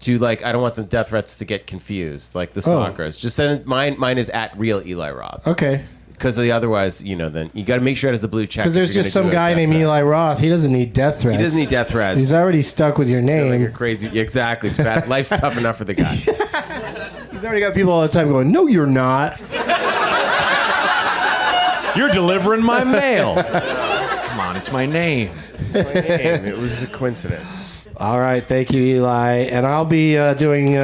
to I don't want the death threats to get confused, like the stalkers. Just send mine. Mine is at Real Eli Roth. Okay. Because otherwise, then you got to make sure it has the blue check. Because there's just some guy named Eli Roth. He doesn't need death threats. He doesn't need death threats. He's already stuck with your name. You're crazy. Exactly. It's bad. Life's tough enough for the guy. He's already got people all the time going, "No, you're not." You're delivering my mail. Come on, it's my name. It's my name. It was a coincidence. All right, thank you, Eli. And I'll be doing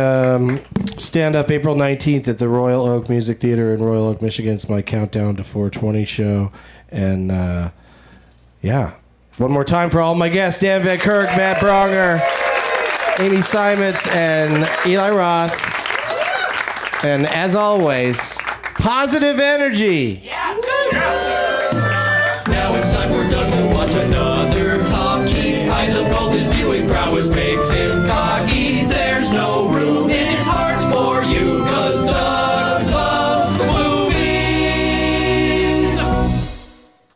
stand-up April 19th at the Royal Oak Music Theater in Royal Oak, Michigan. It's my Countdown to 420 show. And, one more time for all my guests, Dan Van Kirk, Matt Braunger, Amy Seimetz, and Eli Roth. And as always, positive energy. Now it's time we're done to watch another talkie. Eyes of gold, his viewing prowess made